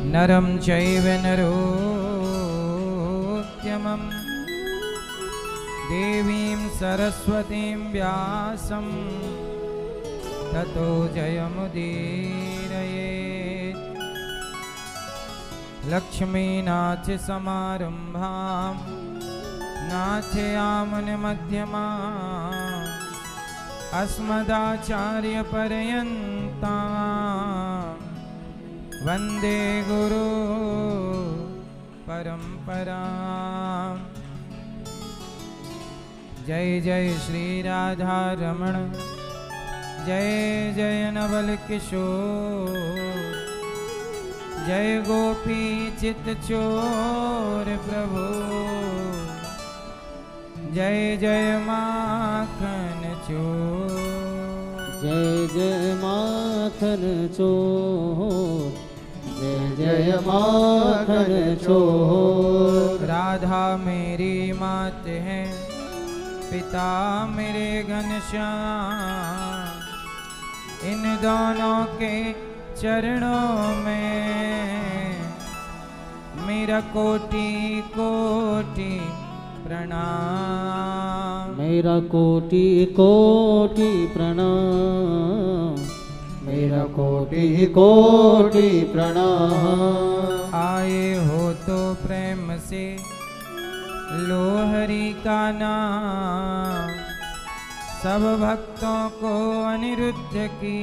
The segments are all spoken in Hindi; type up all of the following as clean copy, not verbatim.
नरं चैव नरोत्तमं देवीं सरस्वतीं व्यासं ततो जयमुदीरयेत्। लक्ष्मीनाथसमारम्भां नाथयामुनमध्यमाम् अस्मदाचार्यपर्यन्तां वन्दे गुरु परम्परां। जय जय श्री राधा रमण, जय जय नवल किशोर, जय गोपी चित चोर प्रभु, जय जय माखन चोर, जय जय माखन चोर, जय जय माखन चोर। राधा मेरी मात है, पिता मेरे घनश्याम, इन दोनों के चरणों में मेरा कोटि कोटि प्रणाम, मेरा कोटि कोटि प्रणाम, मेरा कोटि कोटि प्रणाम। आए हो तो प्रेम से लो हरि का नाम, सब भक्तों को अनिरुद्ध की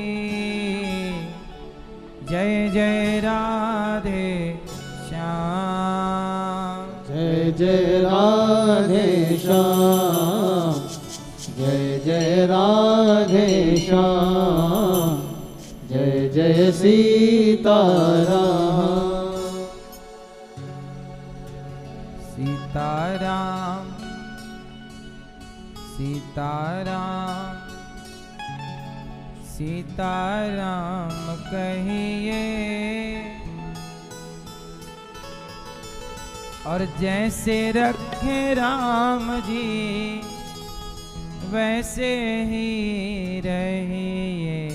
जय जय राधे श्याम, जय जय राधे श्याम, जय जय राधे श्याम, जय जय सीताराम। सीताराम सीताराम सीताराम कहिए, और जैसे रखे राम जी वैसे ही रहिए।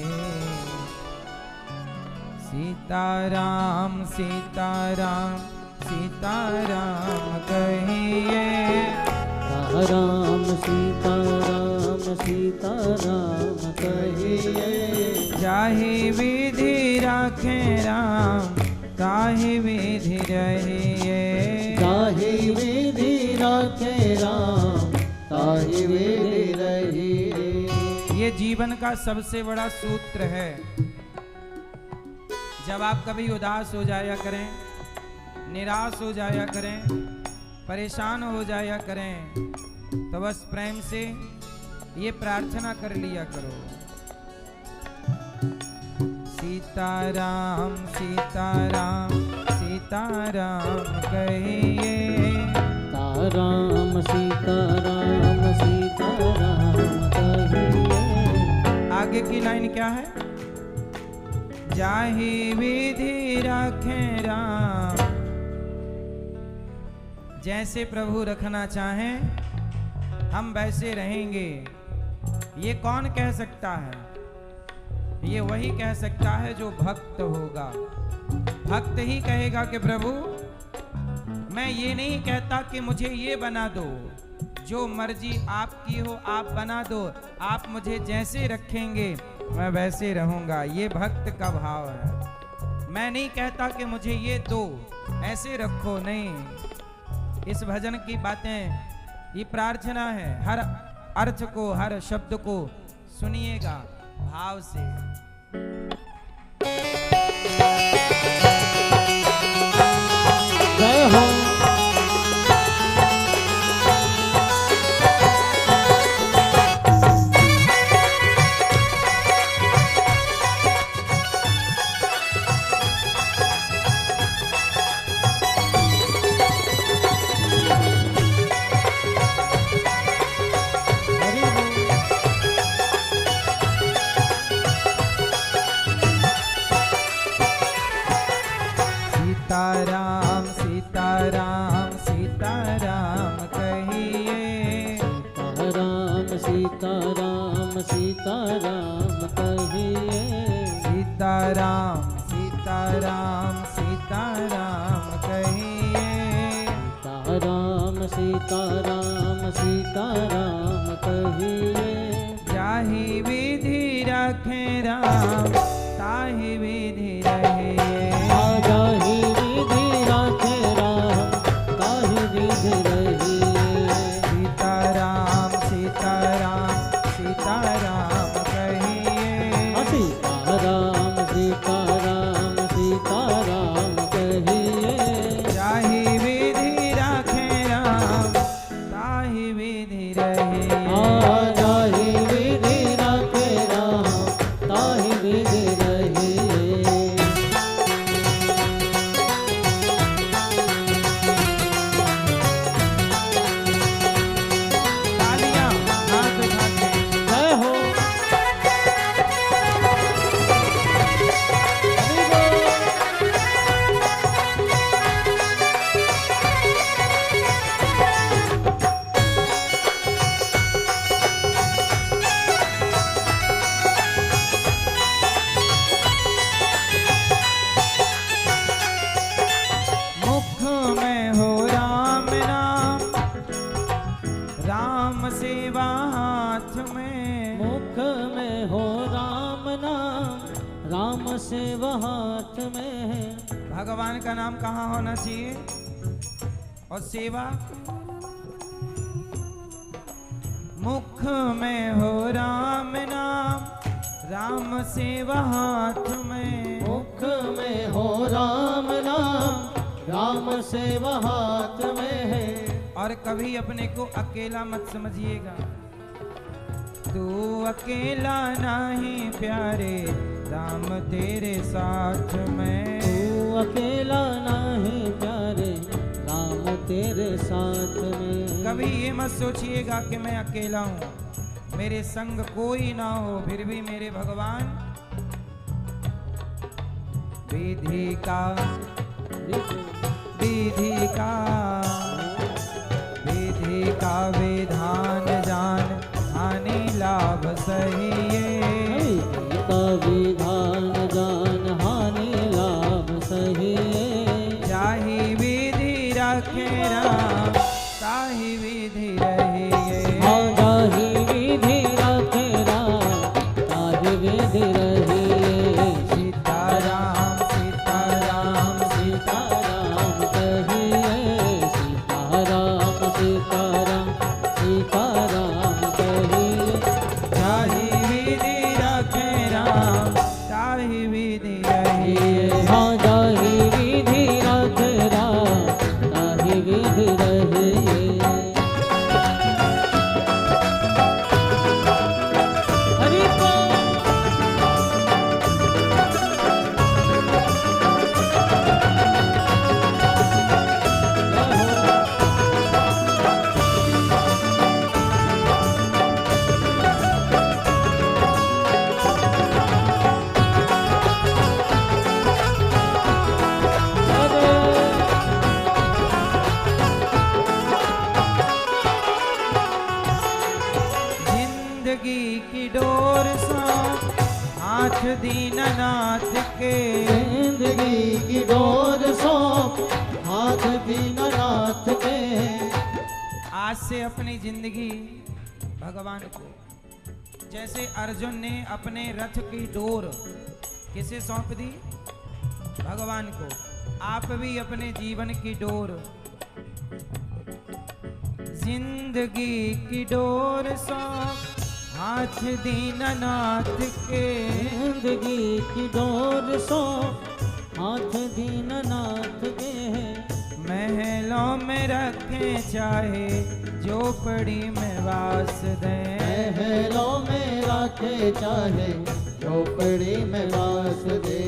सीताराम सीताराम सीताराम कहिए, राम सीताराम सीताराम कहिए। जाहि विधि राखे राम ताहि विधि रहिए, ताहि विधि राखे राम ताहि विधि रहिए। ये जीवन का सबसे बड़ा सूत्र है। जब आप कभी उदास हो जाया करें, निराश हो जाया करें, परेशान हो जाया करें, तो बस प्रेम से ये प्रार्थना कर लिया करो, सीताराम सीताराम सीताराम कहिए। राम सीताराम सीताराम कहिए। आगे की लाइन क्या है? जाहि विधि राखे राम, जैसे प्रभु रखना चाहें हम वैसे रहेंगे। ये कौन कह सकता है? ये वही कह सकता है जो भक्त होगा। भक्त ही कहेगा कि प्रभु मैं ये नहीं कहता कि मुझे ये बना दो, जो मर्जी आपकी हो आप बना दो, आप मुझे जैसे रखेंगे मैं वैसे रहूंगा। ये भक्त का भाव है। मैं नहीं कहता कि मुझे ये दो, ऐसे रखो, नहीं। इस भजन की बातें, ये प्रार्थना है। हर अर्थ को, हर शब्द को सुनिएगा भाव से। जय हो सीताराम सीताराम सीताराम कहिए, सीताराम सीताराम सीताराम कहिए। सीताराम सीताराम सीताराम सीताराम सीताराम कहिए। जाहि विधि रखे राम ताहि विधि रहे। जाहि विधि रखे राम ताहि विधि रहिए। सीताराम सीताराम सीताराम कहिए। सीताराम सीताराम सीताराम कहिए। जाहि विधि रखे राम ताहि विधि रहे। जाहि विधि रखे राम ताहि विधि रहिए। तालियां हाथ उठा के। जय हो। मुख में हो राम नाम राम सेवा हाथ में। मुख में हो राम नाम राम सेवा हाथ में है। भगवान का नाम कहाँ होना चाहिए और सेवा? मुख में हो राम नाम राम सेवा हाथ में। मुख में हो राम नाम राम सेवा हाथ में है। और कभी अपने को अकेला मत समझिएगा। तू अकेला नहीं प्यारे राम तेरे साथ में। तू अकेला नहीं प्यारे राम तेरे साथ में। कभी ये मत सोचिएगा कि मैं अकेला हूँ, मेरे संग कोई ना हो, फिर भी मेरे भगवान विधि का विधान जान हानि लाभ सहिए। का विधान जान हानि लाभ सहिए। जाहि विधि रखे राम ताहि विधि रहिए। जाहि विधि रखे राम ताहि विधि रहिए। सीताराम सीताराम सीताराम कहिए। सीताराम सीताराम सीताराम कहिए। जाहि विधि रखे राम ताहि विधि रहिए। जाहि विधि रखे राम ताहि विधि रहिए। हरि बोल। जिंदगी की डोर सा हाथ दीननाथ के। जिंदगी की डोर सौंप हाथ दीननाथ के। आज से अपनी जिंदगी भगवान को, जैसे अर्जुन ने अपने रथ की डोर किसे सौंप दी? भगवान को। आप भी अपने जीवन की डोर, जिंदगी की डोर सौंप हाथ दीननाथ के। जिंदगी की डोर सौंप हाथ दीननाथ के। महलों में रखे चाहे झोपड़ी में वास दें। महलों में रखे चाहे झोपड़ी में वास दे।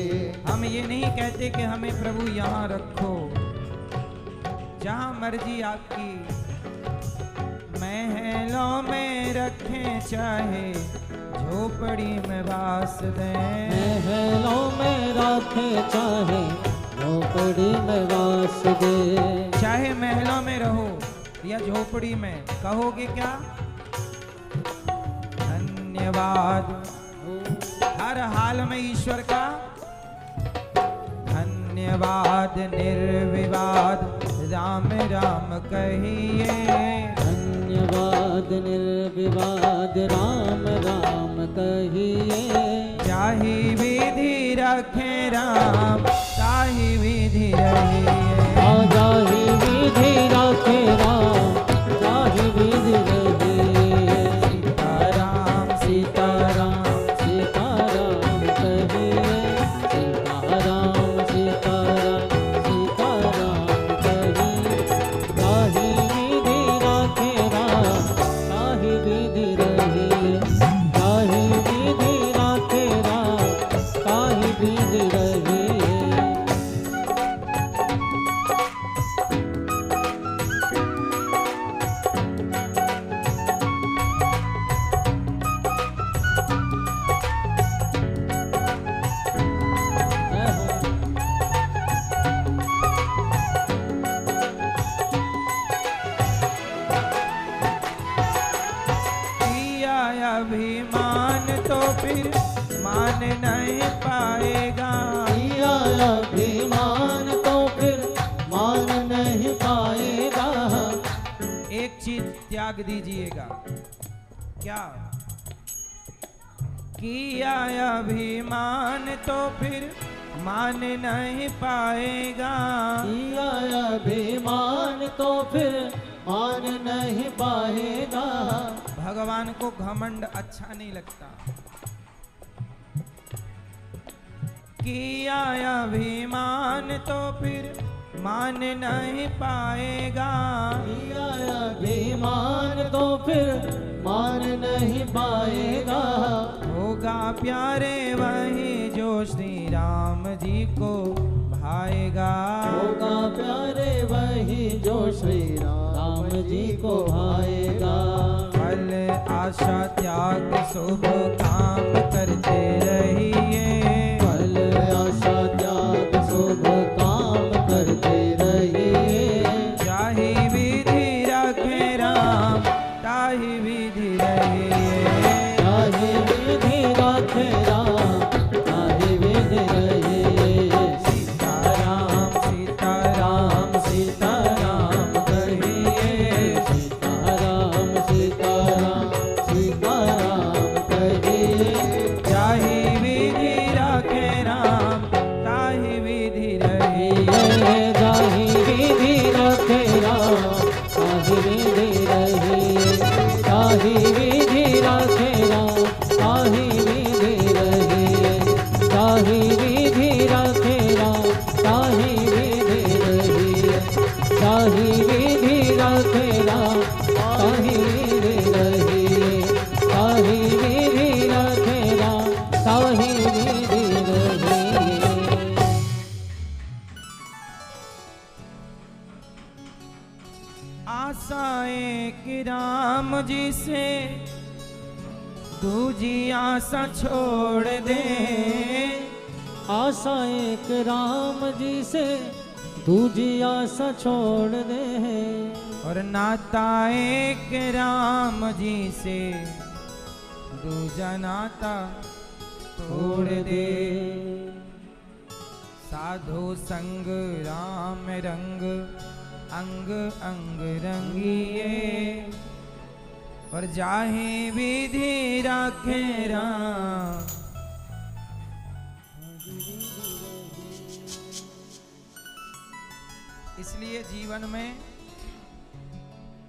हम ये नहीं कहते कि हमें प्रभु यहाँ रखो, जहाँ मर्जी आपकी। महलों में रखे चाहे झोपड़ी में वास दें। महलों में रखे चाहे झोपड़ी में वास दे। चाहे महलों में रहो या झोपड़ी में, कहोगे क्या? धन्यवाद। हर हाल में ईश्वर का धन्यवाद। धन्यवाद निर्विवाद राम राम कहिए। धन्यवाद निर्विवाद राम राम कहिए। जाहि विधि रखे राम ताहि विधि रहिए। जाहि विधि रखे राम ताहि विधि रहिए। सीताराम सीताराम सीताराम कहिए। सीताराम सीताराम सीताराम कहिए। ताहि विधि रखे राम ताहि विधि रहिए। ताहि विधि रखे राम ताहि विधि रहिए। किया अभिमान तो फिर मान नहीं पाएगा। किया अभिमान तो फिर मान नहीं पाएगा। एक चीज त्याग दीजिएगा। क्या? किया अभिमान तो फिर मान नहीं पाएगा। किया अभिमान तो फिर मान नहीं पाएगा। भगवान को घमंड अच्छा नहीं लगता। किया अभिमान तो फिर मान नहीं पाएगा। किया अभिमान तो फिर मान नहीं पाएगा। होगा प्यारे वही जो श्री राम जी को भाएगा। होगा प्यारे वही जो श्री राम जी को भाएगा। फल आशा त्याग शुभ काम करते रहिए। फल आशा त्याग शुभ काम करते रहिए। जाहि विधि रखे राम ताहि विधि रहिए। ताहि विधि रखे राम ताहि विधि रहिए। सीताराम सीताराम सीताराम कहिए। सीताराम सीताराम सीताराम कहिए। जाहि विधि रखे राम ताहि विधि रहिए। जाहि विधि रखे राम ताहि विधि रहिए। ताहि विधि रखे राम ताहि विधि रहिए। ताहि विधि रखे राम ताहि विधि रहिए। ताहि विधि रखे राम ताहि विधि रहिए। ताहि विधि रखे राम ताहि विधि रहिए। आशाएं कि राम जी से दूजी आशा छोड़ दे। आशा एक राम जी से दूजी आशा छोड़ दे। और नाता एक राम जी से दूजा नाता तोड़ दे। साधु संग राम रंग अंग अंग रंगिए। और जाहे विधि राखे राम। इसलिए जीवन में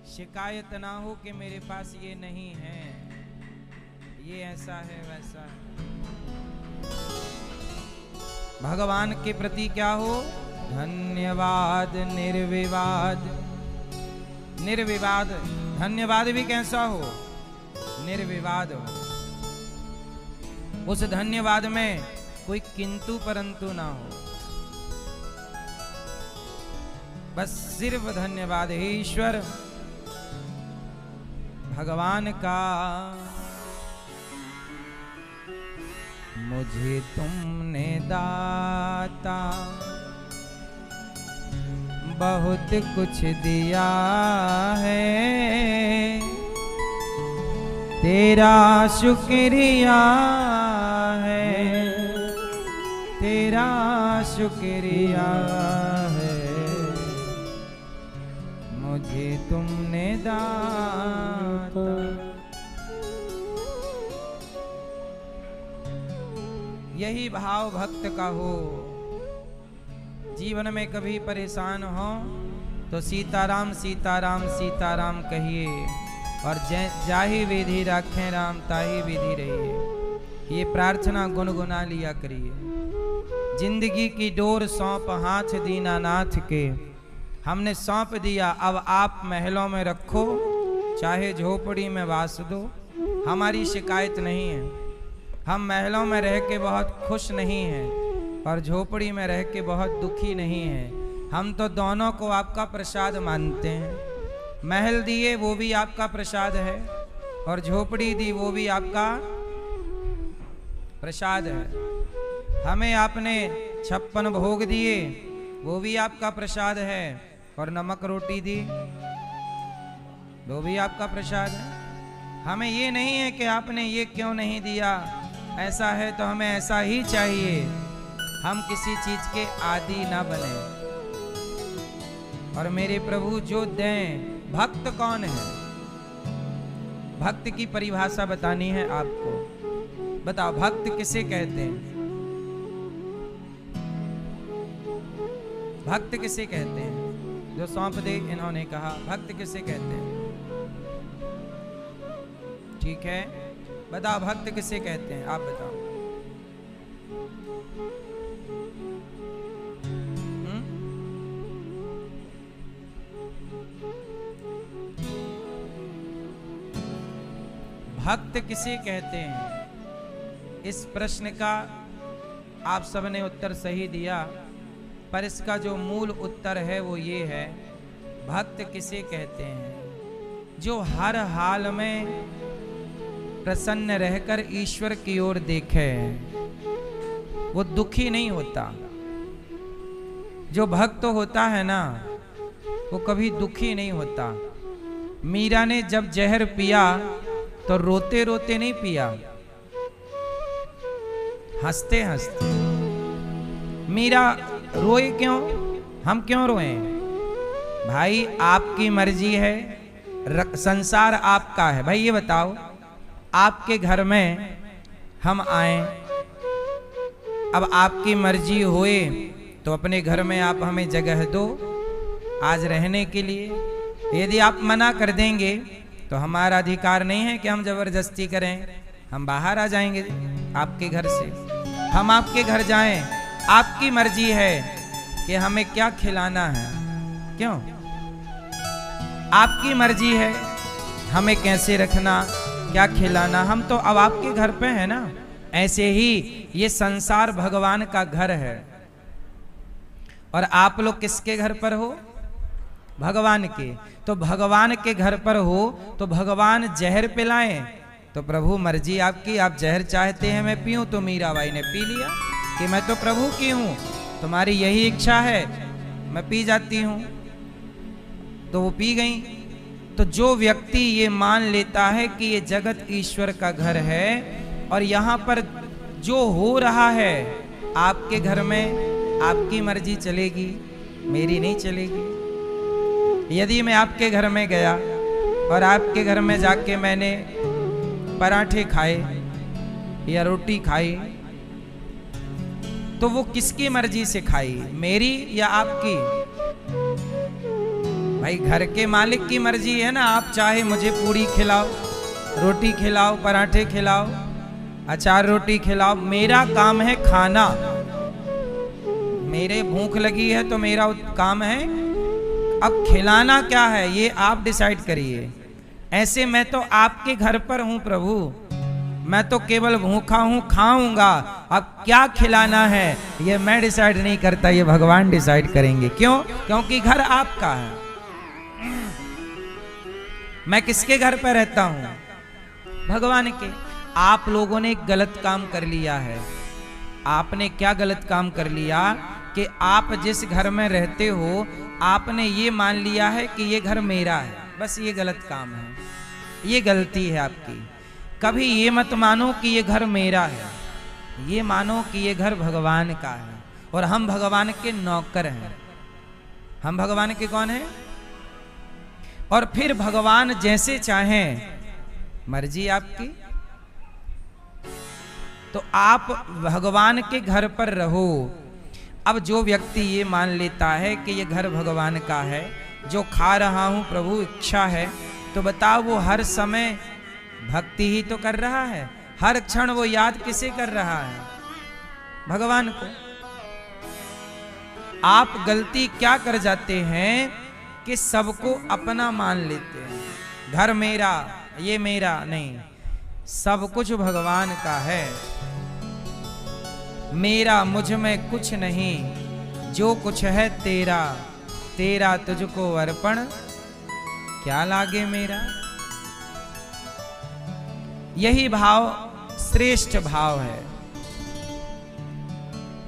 शिकायत ना हो कि मेरे पास ये नहीं है, ये ऐसा है वैसा है। भगवान के प्रति क्या हो? धन्यवाद निर्विवाद। निर्विवाद धन्यवाद भी कैसा हो? निर्विवाद हो। उस धन्यवाद में कोई किंतु परंतु ना हो, बस सिर्फ धन्यवाद है ईश्वर भगवान का। मुझे तुमने दाता बहुत कुछ दिया है, तेरा शुक्रिया है, तेरा शुक्रिया है मुझे तुमने दाता। यही भाव भक्त का हो। जीवन में कभी परेशान हो तो सीताराम सीताराम सीताराम कहिए और जाहि विधि रखें राम ताहि विधि रहिए। ये प्रार्थना गुनगुना लिया करिए। जिंदगी की डोर सौंप हाथ दीनानाथ के, हमने सौंप दिया, अब आप महलों में रखो चाहे झोपड़ी में वास दो। हमारी शिकायत नहीं है, हम महलों में रह के बहुत खुश नहीं हैं और झोपड़ी में रह के बहुत दुखी नहीं हैं। हम तो दोनों को आपका प्रसाद मानते हैं। महल दिए वो भी आपका प्रसाद है और झोपड़ी दी वो भी आपका प्रसाद है। हमें आपने 56 भोग दिए वो भी आपका प्रसाद है और नमक रोटी दी वो भी आपका प्रसाद है। हमें ये नहीं है कि आपने ये क्यों नहीं दिया, ऐसा है तो हमें ऐसा ही चाहिए। हम किसी चीज के आदी ना बने। और मेरे प्रभु जो दें। भक्त कौन है? भक्त की परिभाषा बतानी है आपको। बताओ भक्त किसे कहते हैं? भक्त किसे कहते हैं? जो सौंप दे, इन्होंने कहा भक्त किसे कहते हैं? ठीक है, बताओ भक्त किसे कहते हैं? आप बताओ। भक्त किसे कहते हैं? इस प्रश्न का आप सबने उत्तर सही दिया, पर इसका जो मूल उत्तर है वो ये है, भक्त किसे कहते हैं? जो हर हाल में प्रसन्न रहकर ईश्वर की ओर देखे, वो दुखी नहीं होता। जो भक्त होता है ना, वो कभी दुखी नहीं होता। मीरा ने जब जहर पिया तो रोते रोते नहीं पिया, हंसते हंसते। मीरा रोए क्यों? हम क्यों रोए? भाई आपकी मर्जी है, संसार आपका है। भाई ये बताओ, आपके घर में हम आए, अब आपकी मर्जी होए तो अपने घर में आप हमें जगह दो आज रहने के लिए। यदि आप मना कर देंगे तो हमारा अधिकार नहीं है कि हम जबरदस्ती करें। हम बाहर आ जाएंगे आपके घर से, हम आपके घर जाएं। आपकी मर्जी है कि हमें क्या खिलाना है, क्यों? आपकी मर्जी है हमें कैसे रखना, क्या खिलाना। हम तो अब आपके घर पे हैं ना। ऐसे ही ये संसार भगवान का घर है और आप लोग किसके घर पर हो? भगवान के। तो भगवान के घर पर हो तो भगवान जहर पिलाएं तो प्रभु मर्जी आपकी। आप जहर चाहते हैं मैं पीऊं तो मीराबाई ने पी लिया कि मैं तो प्रभु की हूं, तुम्हारी यही इच्छा है, मैं पी जाती हूं, तो वो पी गई। तो जो व्यक्ति ये मान लेता है कि ये जगत ईश्वर का घर है और यहाँ पर जो हो रहा है आपके घर में, आपकी मर्जी चलेगी, मेरी नहीं चलेगी। यदि मैं आपके घर में गया और आपके घर में जाके मैंने पराठे खाए या रोटी खाई, तो वो किसकी मर्जी से खाई, मेरी या आपकी? भाई घर के मालिक की मर्जी है ना। आप चाहे मुझे पूरी खिलाओ, रोटी खिलाओ, पराठे खिलाओ, अचार रोटी खिलाओ, मेरा काम है खाना। मेरे भूख लगी है तो मेरा काम है अब खिलाना क्या है ये आप डिसाइड करिए। ऐसे मैं तो आपके घर पर हूं प्रभु, मैं तो केवल भूखा हूं, खाऊंगा। अब क्या खिलाना है ये मैं डिसाइड नहीं करता, ये भगवान डिसाइड करेंगे। क्यों? क्योंकि घर आपका है। मैं किसके घर पर रहता हूं? भगवान के। आप लोगों ने एक गलत काम कर लिया है। आपने क्या गलत काम कर लिया कि आप जिस घर में रहते हो आपने ये मान लिया है कि ये घर मेरा है। बस ये गलत काम है, ये गलती है आपकी। कभी ये मत मानो कि ये घर मेरा है, ये मानो कि ये घर भगवान का है। और हम भगवान के नौकर हैं। हम भगवान के कौन हैं? और फिर भगवान जैसे चाहें, मर्जी आपकी। तो आप भगवान के घर पर रहो। अब जो व्यक्ति ये मान लेता है कि ये घर भगवान का है, जो खा रहा हूं प्रभु इच्छा है, तो बताओ वो हर समय भक्ति ही तो कर रहा है। हर क्षण वो याद किसे कर रहा है? भगवान को। आप गलती क्या कर जाते हैं कि सबको अपना मान लेते हैं। घर मेरा, ये मेरा नहीं, सब कुछ भगवान का है। मेरा मुझ में कुछ नहीं, जो कुछ है तेरा, तेरा तुझको अर्पण, क्या लागे मेरा। यही भाव श्रेष्ठ भाव है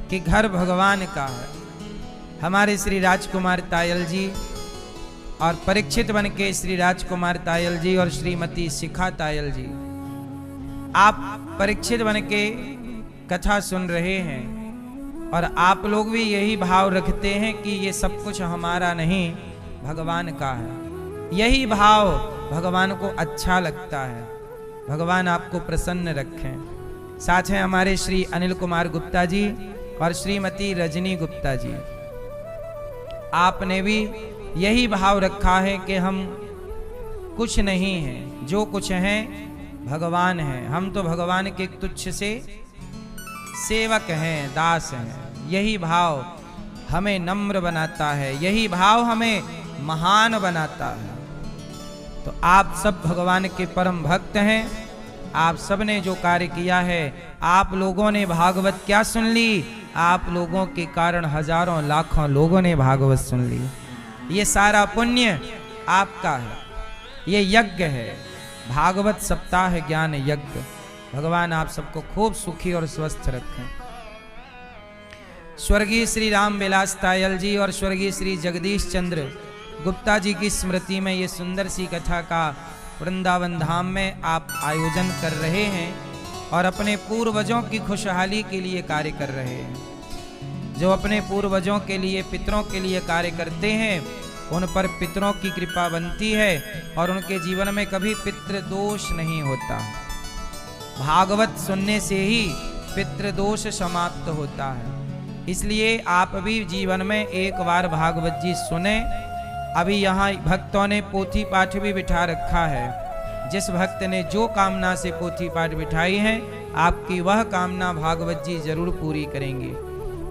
कि घर भगवान का है। हमारे श्री राजकुमार तायल जी और परीक्षित बन के श्री राजकुमार तायल जी और श्रीमती शिखा तायल जी, आप परीक्षित बन के कथा सुन रहे हैं और आप लोग भी यही भाव रखते हैं कि ये सब कुछ हमारा नहीं, भगवान का है। यही भाव भगवान को अच्छा लगता है। भगवान आपको प्रसन्न रखें। साथ हैं हमारे श्री अनिल कुमार गुप्ता जी और श्रीमती रजनी गुप्ता जी। आपने भी यही भाव रखा है कि हम कुछ नहीं हैं, जो कुछ हैं भगवान हैं। हम तो भगवान के तुच्छ से सेवक हैं, दास हैं। यही भाव हमें नम्र बनाता है, यही भाव हमें महान बनाता है। तो आप सब भगवान के परम भक्त हैं। आप सब ने जो कार्य किया है, आप लोगों ने भागवत क्या सुन ली, आप लोगों के कारण हजारों लाखों लोगों ने भागवत सुन ली। ये सारा पुण्य आपका है, ये यज्ञ है, भागवत सप्ताह ज्ञान यज्ञ। भगवान आप सबको खूब सुखी और स्वस्थ रखें। स्वर्गीय श्री राम विलास तायल जी और स्वर्गीय श्री जगदीश चंद्र गुप्ता जी की स्मृति में ये सुंदर सी कथा का वृंदावन धाम में आप आयोजन कर रहे हैं और अपने पूर्वजों की खुशहाली के लिए कार्य कर रहे हैं। जो अपने पूर्वजों के लिए, पितरों के लिए कार्य करते हैं, उन पर पितरों की कृपा बनती है और उनके जीवन में कभी पितृ दोष नहीं होता। भागवत सुनने से ही पितृ दोष समाप्त होता है। इसलिए आप भी जीवन में एक बार भागवत जी सुने। अभी यहाँ भक्तों ने पोथी पाठ भी बिठा रखा है। जिस भक्त ने जो कामना से पोथी पाठ बिठाई है, आपकी वह कामना भागवत जी जरूर पूरी करेंगे।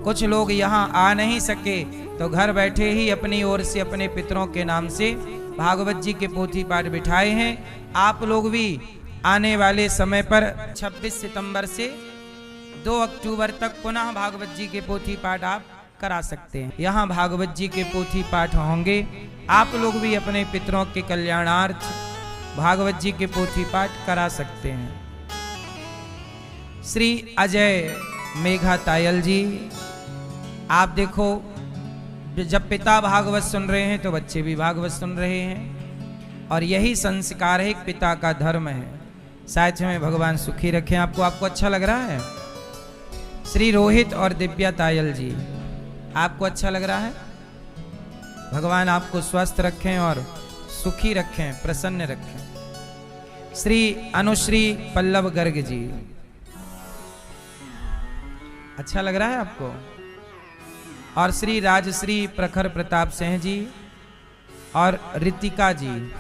कुछ लोग यहाँ आ नहीं सके तो घर बैठे ही अपनी ओर से अपने पितरों के नाम से भागवत जी के पोथी पाठ बिठाए हैं। आप लोग भी आने वाले समय पर 26 सितंबर से 2 अक्टूबर तक पुनः भागवत जी के पोथी पाठ आप करा सकते हैं। यहाँ भागवत जी के पोथी पाठ होंगे। आप लोग भी अपने पितरों के कल्याणार्थ भागवत जी के पोथी पाठ करा सकते हैं। श्री अजय मेघा तायल जी, आप देखो, जब पिता भागवत सुन रहे हैं तो बच्चे भी भागवत सुन रहे हैं और यही संस्कार है, एक पिता का धर्म है। साथ में भगवान सुखी रखें आपको। आपको अच्छा लग रहा है? श्री रोहित और दिव्या तायल जी, आपको अच्छा लग रहा है? भगवान आपको स्वस्थ रखें और सुखी रखें, प्रसन्न रखें। श्री अनुश्री पल्लव गर्ग जी, अच्छा लग रहा है आपको? और श्री राजश्री प्रखर प्रताप सिंह जी और रितिका जी,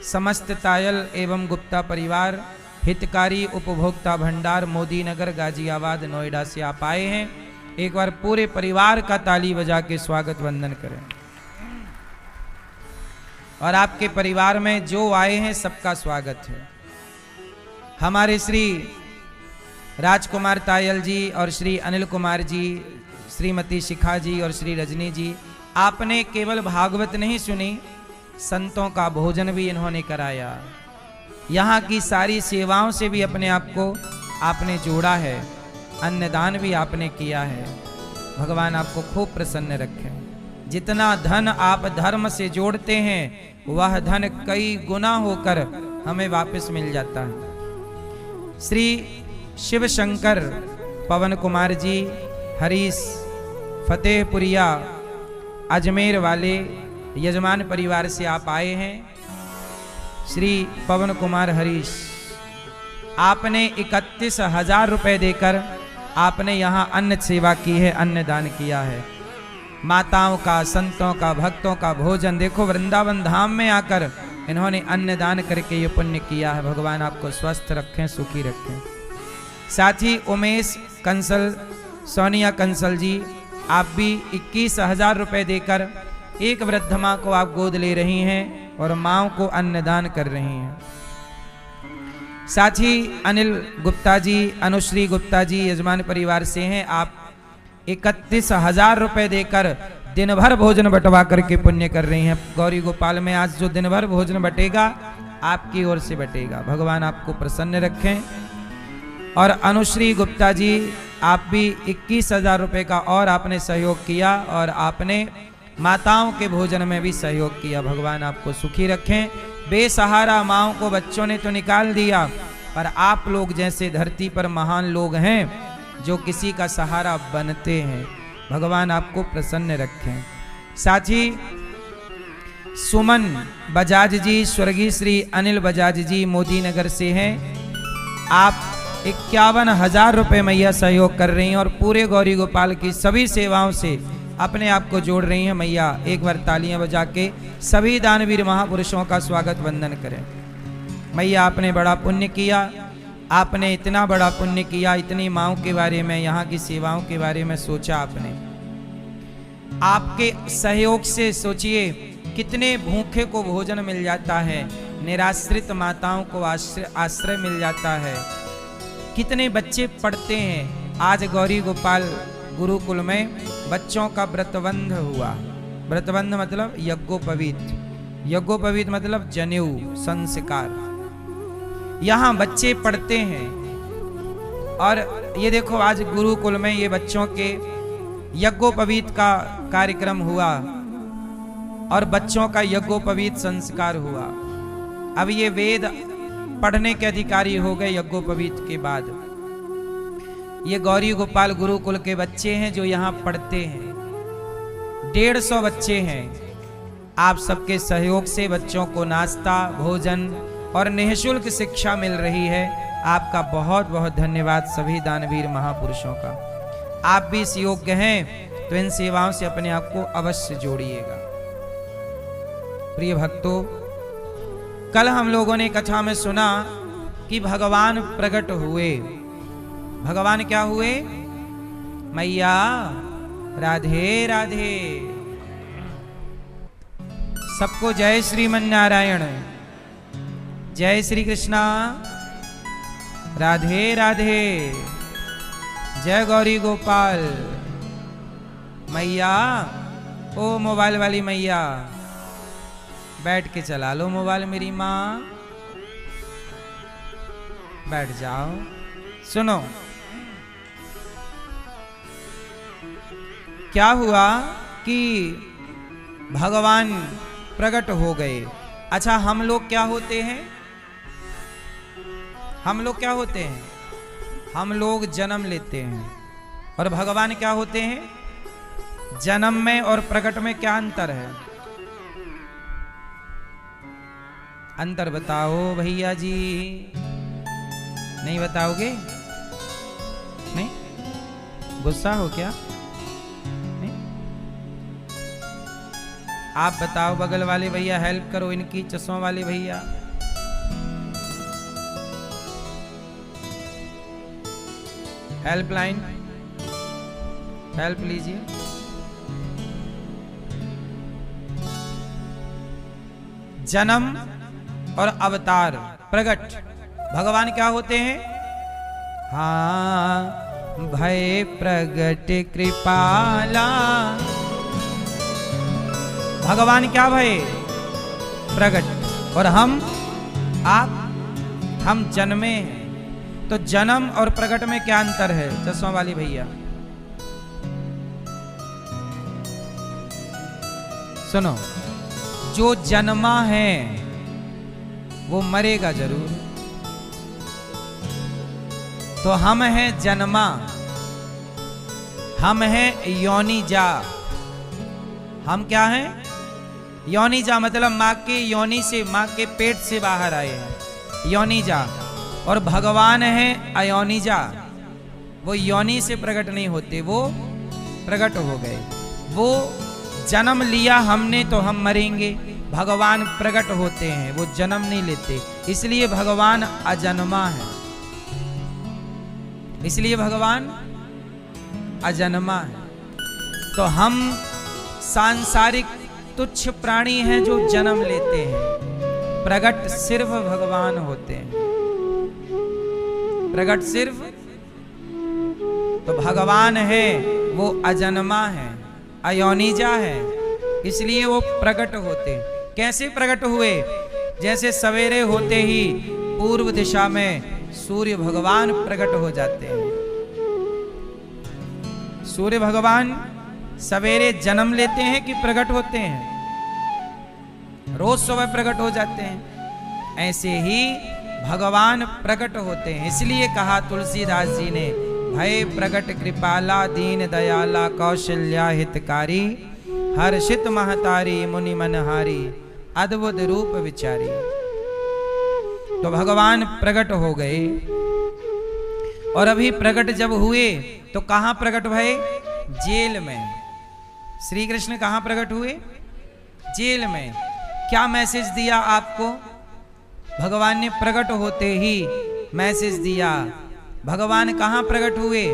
समस्त तायल एवं गुप्ता परिवार, हितकारी उपभोक्ता भंडार, मोदी नगर, गाजियाबाद, नोएडा से आप आए हैं। एक बार पूरे परिवार का ताली बजा के स्वागत वंदन करें। और आपके परिवार में जो आए हैं सबका स्वागत है। हमारे श्री राजकुमार तायल जी और श्री अनिल कुमार जी, श्रीमती शिखा जी और श्री रजनी जी, आपने केवल भागवत नहीं सुनी, संतों का भोजन भी इन्होंने कराया। यहाँ की सारी सेवाओं से भी अपने आप को आपने जोड़ा है, अन्नदान भी आपने किया है। भगवान आपको खूब प्रसन्न रखें। जितना धन आप धर्म से जोड़ते हैं, वह धन कई गुना होकर हमें वापस मिल जाता है। श्री शिव शंकर पवन कुमार जी, हरीश फतेहपुरिया अजमेर वाले यजमान परिवार से आप आए हैं, श्री पवन कुमार हरीश। आपने 31,000 रुपए देकर आपने यहाँ अन्न सेवा की है, अन्न दान किया है। माताओं का, संतों का, भक्तों का भोजन, देखो वृंदावन धाम में आकर इन्होंने अन्न दान करके ये पुण्य किया है। भगवान आपको स्वस्थ रखें, सुखी रखें। साथ ही उमेश कंसल, सोनिया कंसल जी, आप भी 21,000 रुपए देकर एक वृद्ध माँ को आप गोद ले रही हैं और माँओं को अन्नदान कर रही हैं। साथ ही अनिल गुप्ता जी, अनुश्री गुप्ता जी यजमान परिवार से हैं, आप 31,000 रुपए देकर दिन भर भोजन बंटवा करके पुण्य कर रही हैं। गौरी गोपाल में आज जो दिन भर भोजन बटेगा आपकी ओर से बटेगा। भगवान आपको प्रसन्न रखें। और अनुश्री गुप्ता जी, आप भी 21,000 रुपए का और आपने सहयोग किया और आपने माताओं के भोजन में भी सहयोग किया। भगवान आपको सुखी रखें। बेसहारा माँओं को बच्चों ने तो निकाल दिया, पर आप लोग जैसे धरती पर महान लोग हैं जो किसी का सहारा बनते हैं। भगवान आपको प्रसन्न रखें। साथ ही सुमन बजाज जी, स्वर्गीय श्री अनिल बजाज जी मोदी नगर से हैं, आप 51,000 रुपए मैया सहयोग कर रही हैं और पूरे गौरी गोपाल की सभी सेवाओं से अपने आप को जोड़ रही हैं। मैया एक बार तालियां बजा के सभी दानवीर महापुरुषों का स्वागत वंदन करें। मैया आपने बड़ा पुण्य किया, आपने इतना बड़ा पुण्य किया, इतनी माँओं के बारे में, यहाँ की सेवाओं के बारे में सोचा आपने। आपके सहयोग से सोचिए कितने भूखे को भोजन मिल जाता है, निराश्रित माताओं को आश्रय मिल जाता है, कितने बच्चे पढ़ते हैं। आज गौरी गोपाल गुरुकुल में बच्चों का व्रतबंध हुआ। व्रतबंध मतलब यज्ञोपवीत, यज्ञोपवीत मतलब जनेऊ संस्कार। यहाँ बच्चे पढ़ते हैं और ये देखो आज गुरुकुल में ये बच्चों के यज्ञोपवीत का कार्यक्रम हुआ और बच्चों का यज्ञोपवीत संस्कार हुआ। अब ये वेद पढ़ने के अधिकारी हो गए यज्ञोपवीत के बाद। ये गौरी गोपाल गुरुकुल के बच्चे हैं जो यहाँ पढ़ते हैं। 150 बच्चे हैं। आप सबके सहयोग से बच्चों को नाश्ता, भोजन और निःशुल्क शिक्षा मिल रही है। आपका बहुत बहुत धन्यवाद सभी दानवीर महापुरुषों का। आप भी इस योग्य हैं तो इन सेवाओं से अपने आप को अवश्य जोड़िएगा। प्रिय भक्तों, कल हम लोगों ने कथा में सुना कि भगवान प्रकट हुए। भगवान क्या हुए? मैया राधे राधे। सबको जय श्रीमन नारायण, जय श्री कृष्णा, राधे राधे, जय गौरी गोपाल। मैया, ओ मोबाइल वाली मैया, बैठ के चला लो मोबाइल मेरी माँ, बैठ जाओ। सुनो क्या हुआ कि भगवान प्रकट हो गए। अच्छा, हम लोग क्या होते हैं? हम लोग क्या होते हैं? हम लोग जन्म लेते हैं और भगवान क्या होते हैं? जन्म में और प्रकट में क्या अंतर है? अंतर बताओ भैया जी। नहीं बताओगे? नहीं? गुस्सा हो क्या? नहीं? आप बताओ बगल वाले भैया, हेल्प करो इनकी, चश्मों वाले भैया। हेल्पलाइन, हेल्प लीजिए। जन्म और अवतार, प्रकट। भगवान क्या होते हैं? हाँ, भय प्रगट कृपाला। भगवान क्या भय? प्रगट। और आप हम जन्मे हैं। तो जन्म और प्रकट में क्या अंतर है? चश्मा वाली भैया सुनो, जो जन्मा है वो मरेगा जरूर। तो हम हैं जन्मा, हम हैं योनिजा। हम क्या हैं? योनिजा मतलब माँ के योनि से, माँ के पेट से बाहर आए हैं, योनिजा। और भगवान है अयोनिजा, वो योनि से प्रकट नहीं होते, वो प्रकट हो गए। वो जन्म लिया हमने तो हम मरेंगे, भगवान प्रकट होते हैं, वो जन्म नहीं लेते, इसलिए भगवान अजन्मा है, इसलिए भगवान अजन्मा है। तो हम सांसारिक तुच्छ प्राणी हैं जो जन्म लेते हैं, प्रकट सिर्फ भगवान होते हैं, प्रकट सिर्फ। तो भगवान है वो अजन्मा है, अयोनिजा है, इसलिए वो प्रकट होते हैं। कैसे प्रकट हुए? जैसे सवेरे होते ही पूर्व दिशा में सूर्य भगवान प्रकट हो जाते हैं। सूर्य भगवान सवेरे जन्म लेते हैं कि प्रकट होते हैं? रोज सुबह प्रकट हो जाते हैं। ऐसे ही भगवान प्रकट होते हैं। इसलिए कहा तुलसीदास जी ने, भय प्रकट कृपाला दीन दयाला कौशल्या हितकारी, हर्षित महतारी मुनि मनहारी अद्भुत रूप विचारी। तो भगवान प्रकट हो गए। और अभी प्रकट जब हुए तो कहां प्रकट भये? जेल में। श्री कृष्ण कहां प्रकट हुए? जेल में। क्या मैसेज दिया आपको? भगवान ने प्रकट होते ही मैसेज दिया। भगवान कहां प्रकट हुए?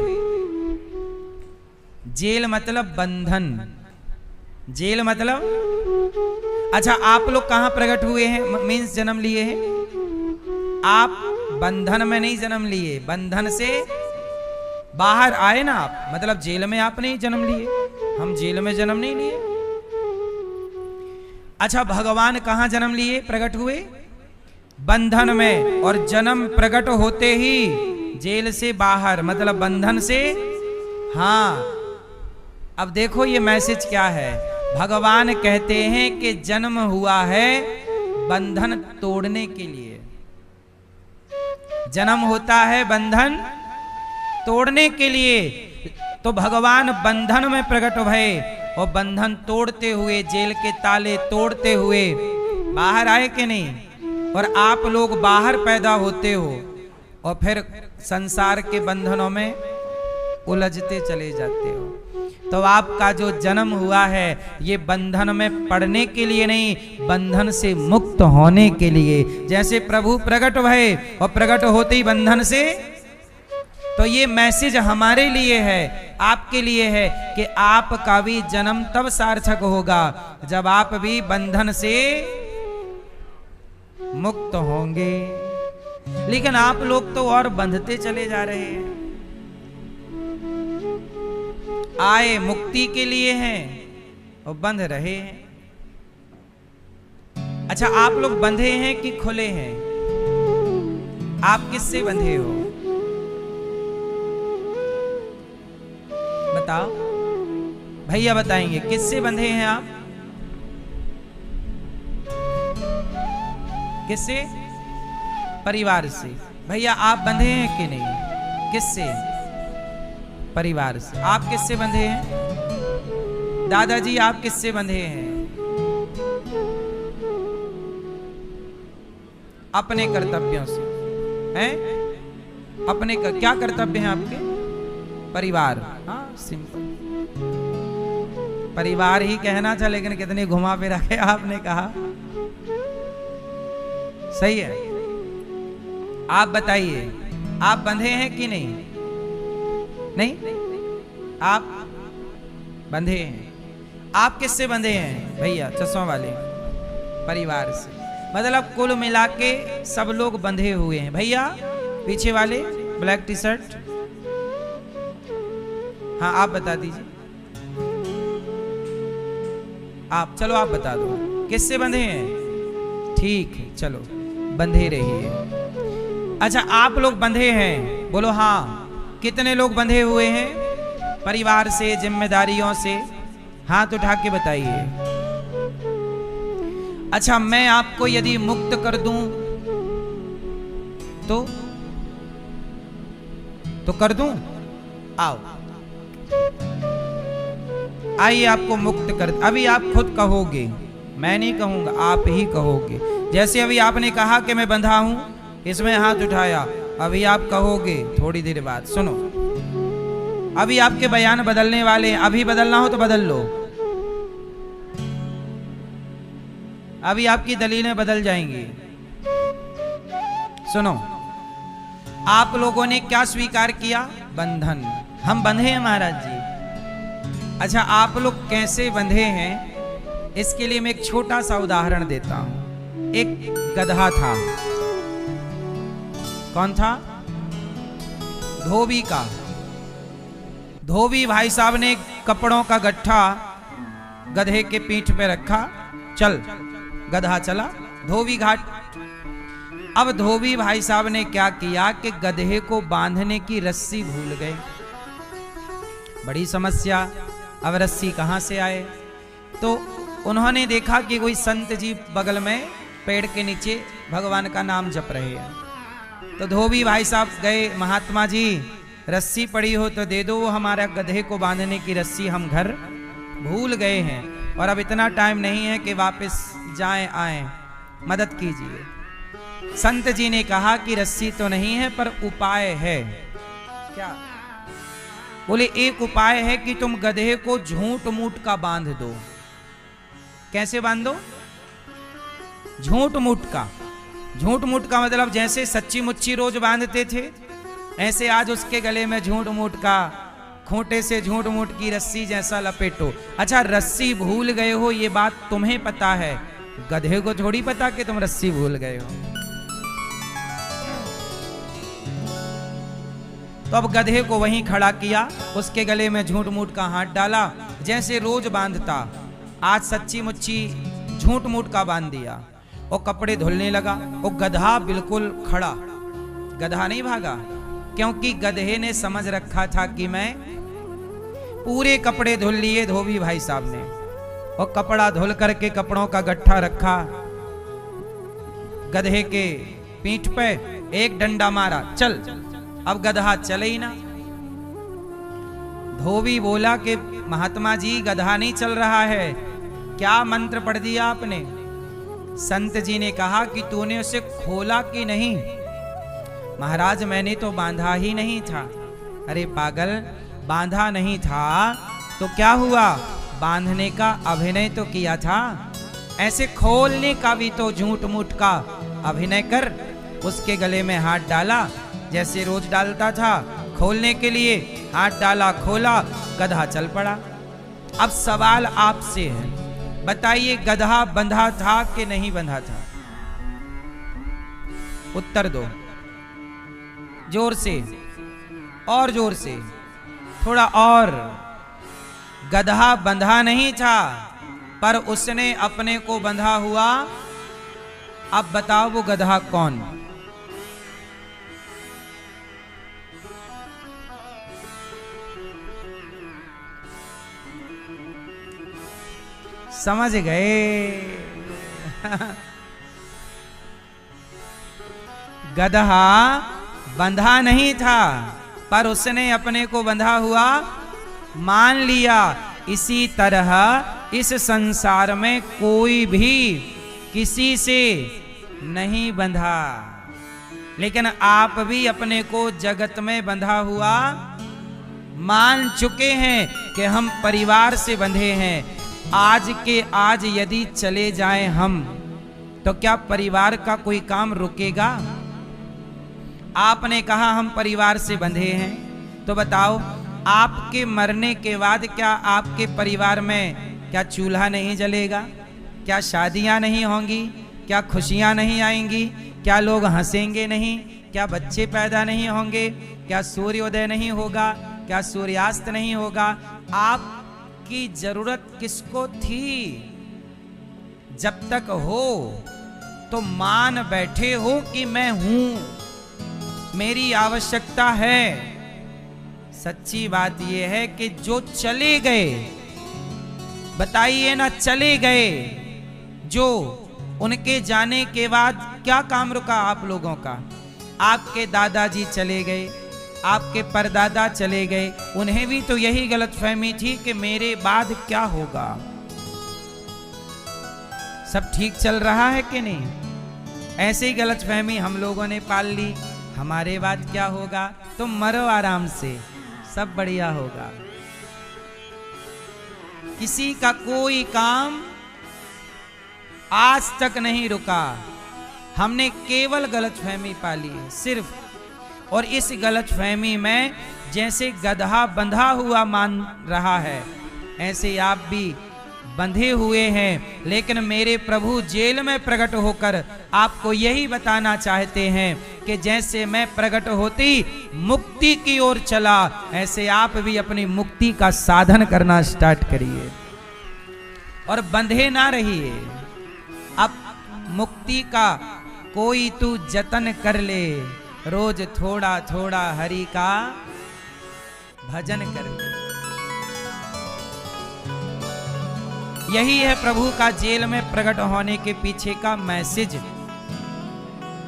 जेल मतलब बंधन। जेल मतलब, अच्छा आप लोग कहां प्रकट हुए हैं? मीन्स जन्म लिए हैं। आप बंधन में नहीं जन्म लिए, बंधन से बाहर आए ना आप, मतलब जेल में आप नहीं जन्म लिए, हम जेल में जन्म नहीं लिए। अच्छा भगवान कहां जन्म लिए, प्रकट हुए? बंधन में। और जन्म प्रकट होते ही जेल से बाहर, मतलब बंधन से। हाँ अब देखो ये मैसेज क्या है। भगवान कहते हैं कि जन्म हुआ है बंधन तोड़ने के लिए। जन्म होता है बंधन तोड़ने के लिए। तो भगवान बंधन में प्रकट भये और बंधन तोड़ते हुए, जेल के ताले तोड़ते हुए बाहर आए कि नहीं? और आप लोग बाहर पैदा होते हो और फिर संसार के बंधनों में उलझते चले जाते हो। तो आपका जो जन्म हुआ है ये बंधन में पड़ने के लिए नहीं, बंधन से मुक्त होने के लिए। जैसे प्रभु प्रकट भये और प्रकट होते ही बंधन से, तो ये मैसेज हमारे लिए है, आपके लिए है कि आपका भी जन्म तब सार्थक होगा जब आप भी बंधन से मुक्त होंगे। लेकिन आप लोग तो और बंधते चले जा रहे हैं। आए मुक्ति के लिए हैं और बंध रहे हैं। अच्छा आप लोग बंधे हैं कि खुले हैं? आप किससे बंधे हो बताओ? भैया बताएंगे किससे बंधे हैं आप? किससे? परिवार से। भैया आप बंधे हैं कि नहीं? किससे? परिवार से। आप किससे बंधे हैं? दादाजी आप किससे बंधे हैं? अपने कर्तव्यों से। हैं? अपने क्या कर्तव्य हैं आपके? परिवार। हाँ सिंपल, परिवार ही कहना था, लेकिन कितनी घुमा फिरा के आपने कहा। सही है। आप बताइए, आप बंधे हैं कि नहीं? नहीं, आप बंधे हैं। आप किससे बंधे हैं भैया? चश्मा वाले। परिवार से। मतलब कुल मिला के सब लोग बंधे हुए हैं। भैया पीछे वाले ब्लैक टी शर्ट, हाँ आप बता दीजिए। आप चलो आप बता दो किससे बंधे हैं। ठीक है चलो बंधे रहिए। अच्छा आप लोग बंधे हैं, बोलो हाँ। कितने लोग बंधे हुए हैं? परिवार से, जिम्मेदारियों से, हाथ उठा के बताइए। अच्छा मैं आपको यदि मुक्त कर दूं तो कर दूं? आओ आइए आपको मुक्त कर। अभी आप खुद कहोगे, मैं नहीं कहूंगा, आप ही कहोगे। जैसे अभी आपने कहा कि मैं बंधा हूं, इसमें हाथ उठाया, अभी आप कहोगे थोड़ी देर बाद। सुनो, अभी आपके बयान बदलने वाले हैं, अभी बदलना हो तो बदल लो। अभी आपकी दलीलें बदल जाएंगी। सुनो, आप लोगों ने क्या स्वीकार किया? बंधन। हम बंधे हैं महाराज जी। अच्छा, आप लोग कैसे बंधे हैं, इसके लिए मैं एक छोटा सा उदाहरण देता हूं। एक गधा था। कौन था? धोबी का। धोबी भाई साहब ने कपड़ों का गट्ठा गधे के पीठ पे रखा, चल। गधा चला धोबी घाट। अब धोबी भाई साहब ने क्या किया कि गधे को बांधने की रस्सी भूल गए। बड़ी समस्या। अब रस्सी कहां से आए? तो उन्होंने देखा कि कोई संत जी बगल में पेड़ के नीचे भगवान का नाम जप रहे हैं। तो धोबी भाई साहब गए, महात्मा जी रस्सी पड़ी हो तो दे दो, वो हमारा गधे को बांधने की रस्सी हम घर भूल गए हैं और अब इतना टाइम नहीं है कि वापस जाएं आए, मदद कीजिए। संत जी ने कहा कि रस्सी तो नहीं है पर उपाय है। क्या? बोले एक उपाय है कि तुम गधे को झूठ मूठ का बांध दो। कैसे बांधो? झूठ मूठ का। झूठ मूठ का मतलब जैसे सच्ची मुच्ची रोज बांधते थे, ऐसे आज उसके गले में झूठ मूठ का, खूंटे से झूठ मूठ की रस्सी जैसा लपेटो। अच्छा, रस्सी भूल गए हो ये बात तुम्हें पता है, गधे को थोड़ी पता कि तुम रस्सी भूल गए हो। तो अब गधे को वहीं खड़ा किया, उसके गले में झूठ मूठ का हाथ डाला, जैसे रोज बांधता आज सच्ची मुच्ची झूठ मूठ का बांध दिया। और कपड़े धुलने लगा। वो गधा बिल्कुल खड़ा, गधा नहीं भागा, क्योंकि गधे ने समझ रखा था कि मैं पूरे कपड़े धुल लिए धोबी भाई साहब ने। और कपड़ा धुल करके कपड़ों का गट्ठा रखा, गधे के पीठ पे एक डंडा मारा, चल। अब गधा चले ही ना। धोबी बोला कि महात्मा जी गधा नहीं चल रहा है, क्या मंत्र पढ़ दिया आपने? संत जी ने कहा कि तूने उसे खोला कि नहीं? महाराज मैंने तो बांधा ही नहीं था। अरे पागल, बांधा नहीं था तो क्या हुआ? बांधने का अभिनय तो किया था, ऐसे खोलने का भी तो झूठ मूठ का अभिनय कर। उसके गले में हाथ डाला जैसे रोज डालता था, खोलने के लिए हाथ डाला, खोला, गधा चल पड़ा। अब सवाल आपसे है, बताइए गधा बंधा था कि नहीं बंधा था? उत्तर दो जोर से, और जोर से, थोड़ा और। गधा बंधा नहीं था पर उसने अपने को बंधा हुआ। अब बताओ वो गधा कौन? समझ गए? गधा बंधा नहीं था पर उसने अपने को बंधा हुआ मान लिया। इसी तरह इस संसार में कोई भी किसी से नहीं बंधा, लेकिन आप भी अपने को जगत में बंधा हुआ मान चुके हैं कि हम परिवार से बंधे हैं। आज के आज यदि चले जाएं हम, तो क्या परिवार का कोई काम रुकेगा? आपने कहा हम परिवार से बंधे हैं, तो बताओ आपके मरने के बाद क्या आपके परिवार में क्या चूल्हा नहीं जलेगा? क्या शादियां नहीं होंगी? क्या खुशियां नहीं आएंगी? क्या लोग हंसेंगे नहीं? क्या बच्चे पैदा नहीं होंगे? क्या सूर्योदय नहीं होगा? क्या सूर्यास्त नहीं होगा? आपकी जरूरत किसको थी? जब तक हो तो मान बैठे हो कि मैं हूं, मेरी आवश्यकता है। सच्ची बात यह है कि जो चले गए, बताइए ना, चले गए, जो उनके जाने के बाद क्या काम रुका आप लोगों का? आपके दादाजी चले गए, आपके परदादा चले गए, उन्हें भी तो यही गलतफहमी थी कि मेरे बाद क्या होगा, सब ठीक चल रहा है कि नहीं। ऐसे ही गलतफहमी हम लोगों ने पाल ली, हमारे बाद क्या होगा, तुम मरो आराम से, सब बढ़िया होगा। किसी का कोई काम आज तक नहीं रुका, हमने केवल गलतफहमी पाली है सिर्फ। और इस गलतफहमी में जैसे गधा बंधा हुआ मान रहा है, ऐसे आप भी बंधे हुए हैं। लेकिन मेरे प्रभु जेल में प्रकट होकर आपको यही बताना चाहते हैं कि जैसे मैं प्रकट होती मुक्ति की ओर चला, ऐसे आप भी अपनी मुक्ति का साधन करना स्टार्ट करिए और बंधे ना रहिए। अब मुक्ति का कोई तू जतन कर ले, रोज थोड़ा थोड़ा हरि का भजन कर ले। यही है प्रभु का जेल में प्रकट होने के पीछे का मैसेज,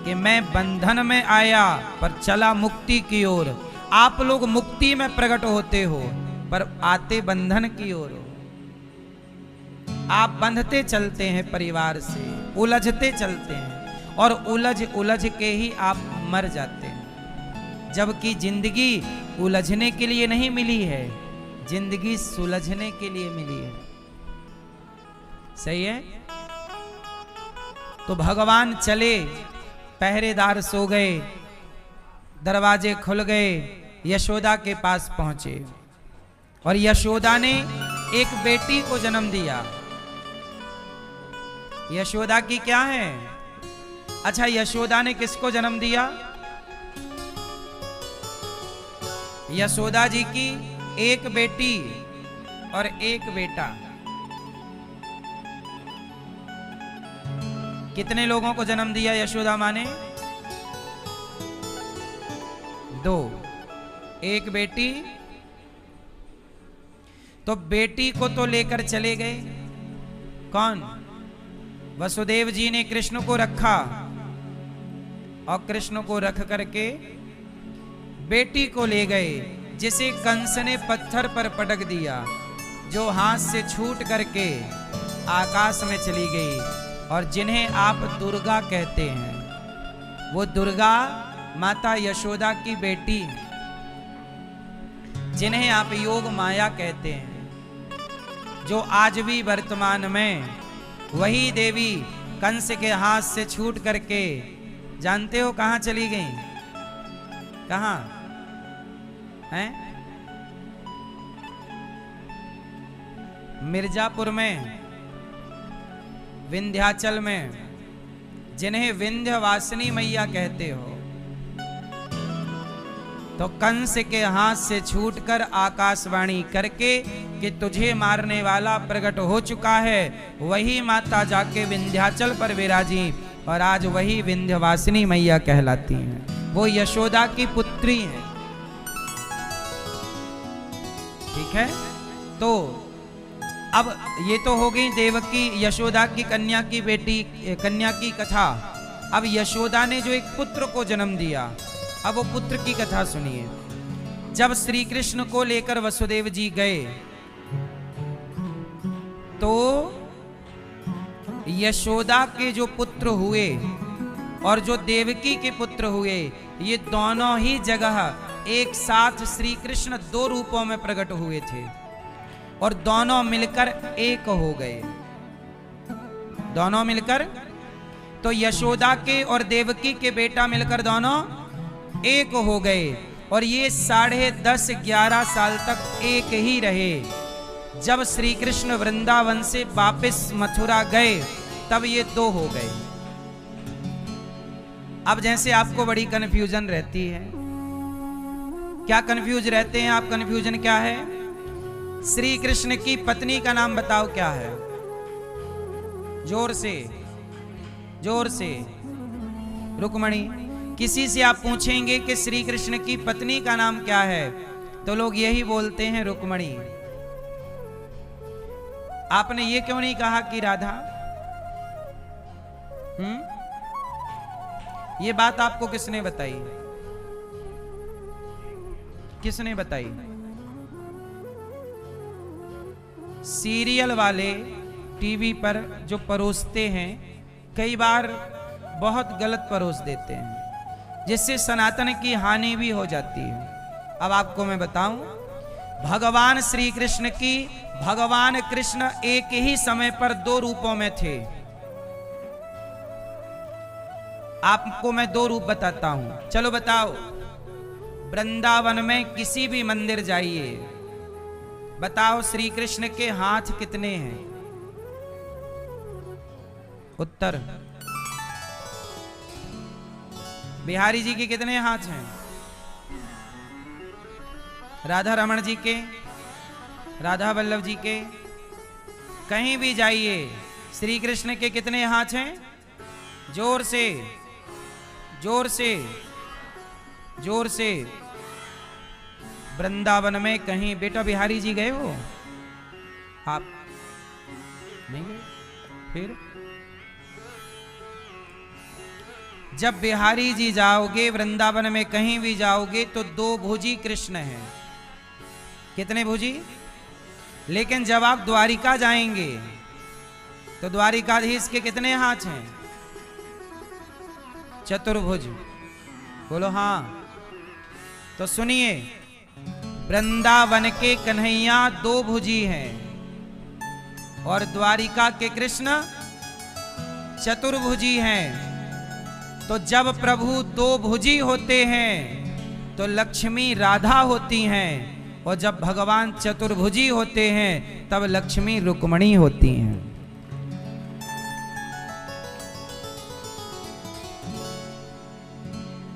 कि मैं बंधन में आया पर चला मुक्ति की ओर। आप लोग मुक्ति में प्रकट होते हो पर आते बंधन की ओर हो। आप बंधते चलते हैं परिवार से, उलझते चलते हैं और उलझ उलझ के ही आप मर जाते हैं। जबकि जिंदगी उलझने के लिए नहीं मिली है, जिंदगी सुलझने के लिए मिली है। सही है। तो भगवान चले, पहरेदार सो गए, दरवाजे खुल गए, यशोदा के पास पहुंचे और यशोदा ने एक बेटी को जन्म दिया। यशोदा की क्या है? अच्छा, यशोदा ने किसको जन्म दिया? यशोदा जी की एक बेटी और एक बेटा। कितने लोगों को जन्म दिया यशोदा माँ ने? 2, एक बेटी। तो बेटी को तो लेकर चले गए कौन? वसुदेव जी ने कृष्ण को रखा और कृष्ण को रख करके बेटी को ले गए, जिसे कंस ने पत्थर पर पटक दिया, जो हाथ से छूट करके आकाश में चली गई। और जिन्हें आप दुर्गा कहते हैं, वो दुर्गा माता यशोदा की बेटी, जिन्हें आप योग माया कहते हैं, जो आज भी वर्तमान में वही देवी कंस के हाथ से छूट करके जानते हो कहां चली गई? कहां हैं? मिर्जापुर में, विंध्याचल में, जिन्हें विंध्यवासिनी मैया कहते हो। तो कंस के हाथ से छूटकर आकाशवाणी करके कि तुझे मारने वाला प्रकट हो चुका है, वही माता जाके विंध्याचल पर विराजी और आज वही विंध्यवासिनी मैया कहलाती हैं। वो यशोदा की पुत्री हैं। ठीक है। तो अब ये तो हो गई देवकी यशोदा की कन्या की बेटी, कन्या की कथा। अब यशोदा ने जो एक पुत्र को जन्म दिया, अब वो पुत्र की कथा सुनिए। जब श्री कृष्ण को लेकर वसुदेव जी गए तो यशोदा के जो पुत्र हुए और जो देवकी के पुत्र हुए, ये दोनों ही जगह एक साथ श्री कृष्ण 2 रूपों में प्रकट हुए थे और दोनों मिलकर एक हो गए। दोनों मिलकर, तो यशोदा के और देवकी के बेटा मिलकर दोनों एक हो गए और ये 10.5-11 साल तक एक ही रहे। जब श्री कृष्ण वृंदावन से वापस मथुरा गए तब ये 2 हो गए। अब जैसे आपको बड़ी कंफ्यूजन रहती है, क्या कंफ्यूज रहते हैं आप? कंफ्यूजन क्या है? श्री कृष्ण की पत्नी का नाम बताओ क्या है? जोर से, जोर से। रुक्मणी। किसी से आप पूछेंगे कि श्री कृष्ण की पत्नी का नाम क्या है, तो लोग यही बोलते हैं रुक्मणी। आपने ये क्यों नहीं कहा कि राधा? ये बात आपको किसने बताई? किसने बताई? सीरियल वाले टीवी पर जो परोसते हैं, कई बार बहुत गलत परोस देते हैं, जिससे सनातन की हानि भी हो जाती है। अब आपको मैं बताऊं, भगवान श्री कृष्ण की, भगवान कृष्ण एक ही समय पर दो रूपों में थे। आपको मैं दो रूप बताता हूं, चलो बताओ। वृंदावन में किसी भी मंदिर जाइए, बताओ श्री कृष्ण के हाथ कितने हैं? उत्तर, बिहारी जी के कितने हाथ हैं? राधा रमण जी के, राधा वल्लभ जी के, कहीं भी जाइए, श्री कृष्ण के कितने हाथ हैं? जोर से, जोर से, जोर से। वृंदावन में कहीं, बेटा बिहारी जी गए हो आप? नहीं गए? फिर जब बिहारी जी जाओगे, वृंदावन में कहीं भी जाओगे, तो दो भुजी कृष्ण हैं। कितने भुजी? लेकिन जब आप द्वारिका जाएंगे तो द्वारिकाधीश के कितने हाथ हैं? चतुर्भुज। बोलो हाँ। तो सुनिए, वृंदावन के कन्हैया दो भुजी हैं और द्वारिका के कृष्ण चतुर्भुजी हैं। तो जब प्रभु दो भुजी होते हैं तो लक्ष्मी राधा होती हैं, और जब भगवान चतुर्भुजी होते हैं तब लक्ष्मी रुक्मणी होती हैं।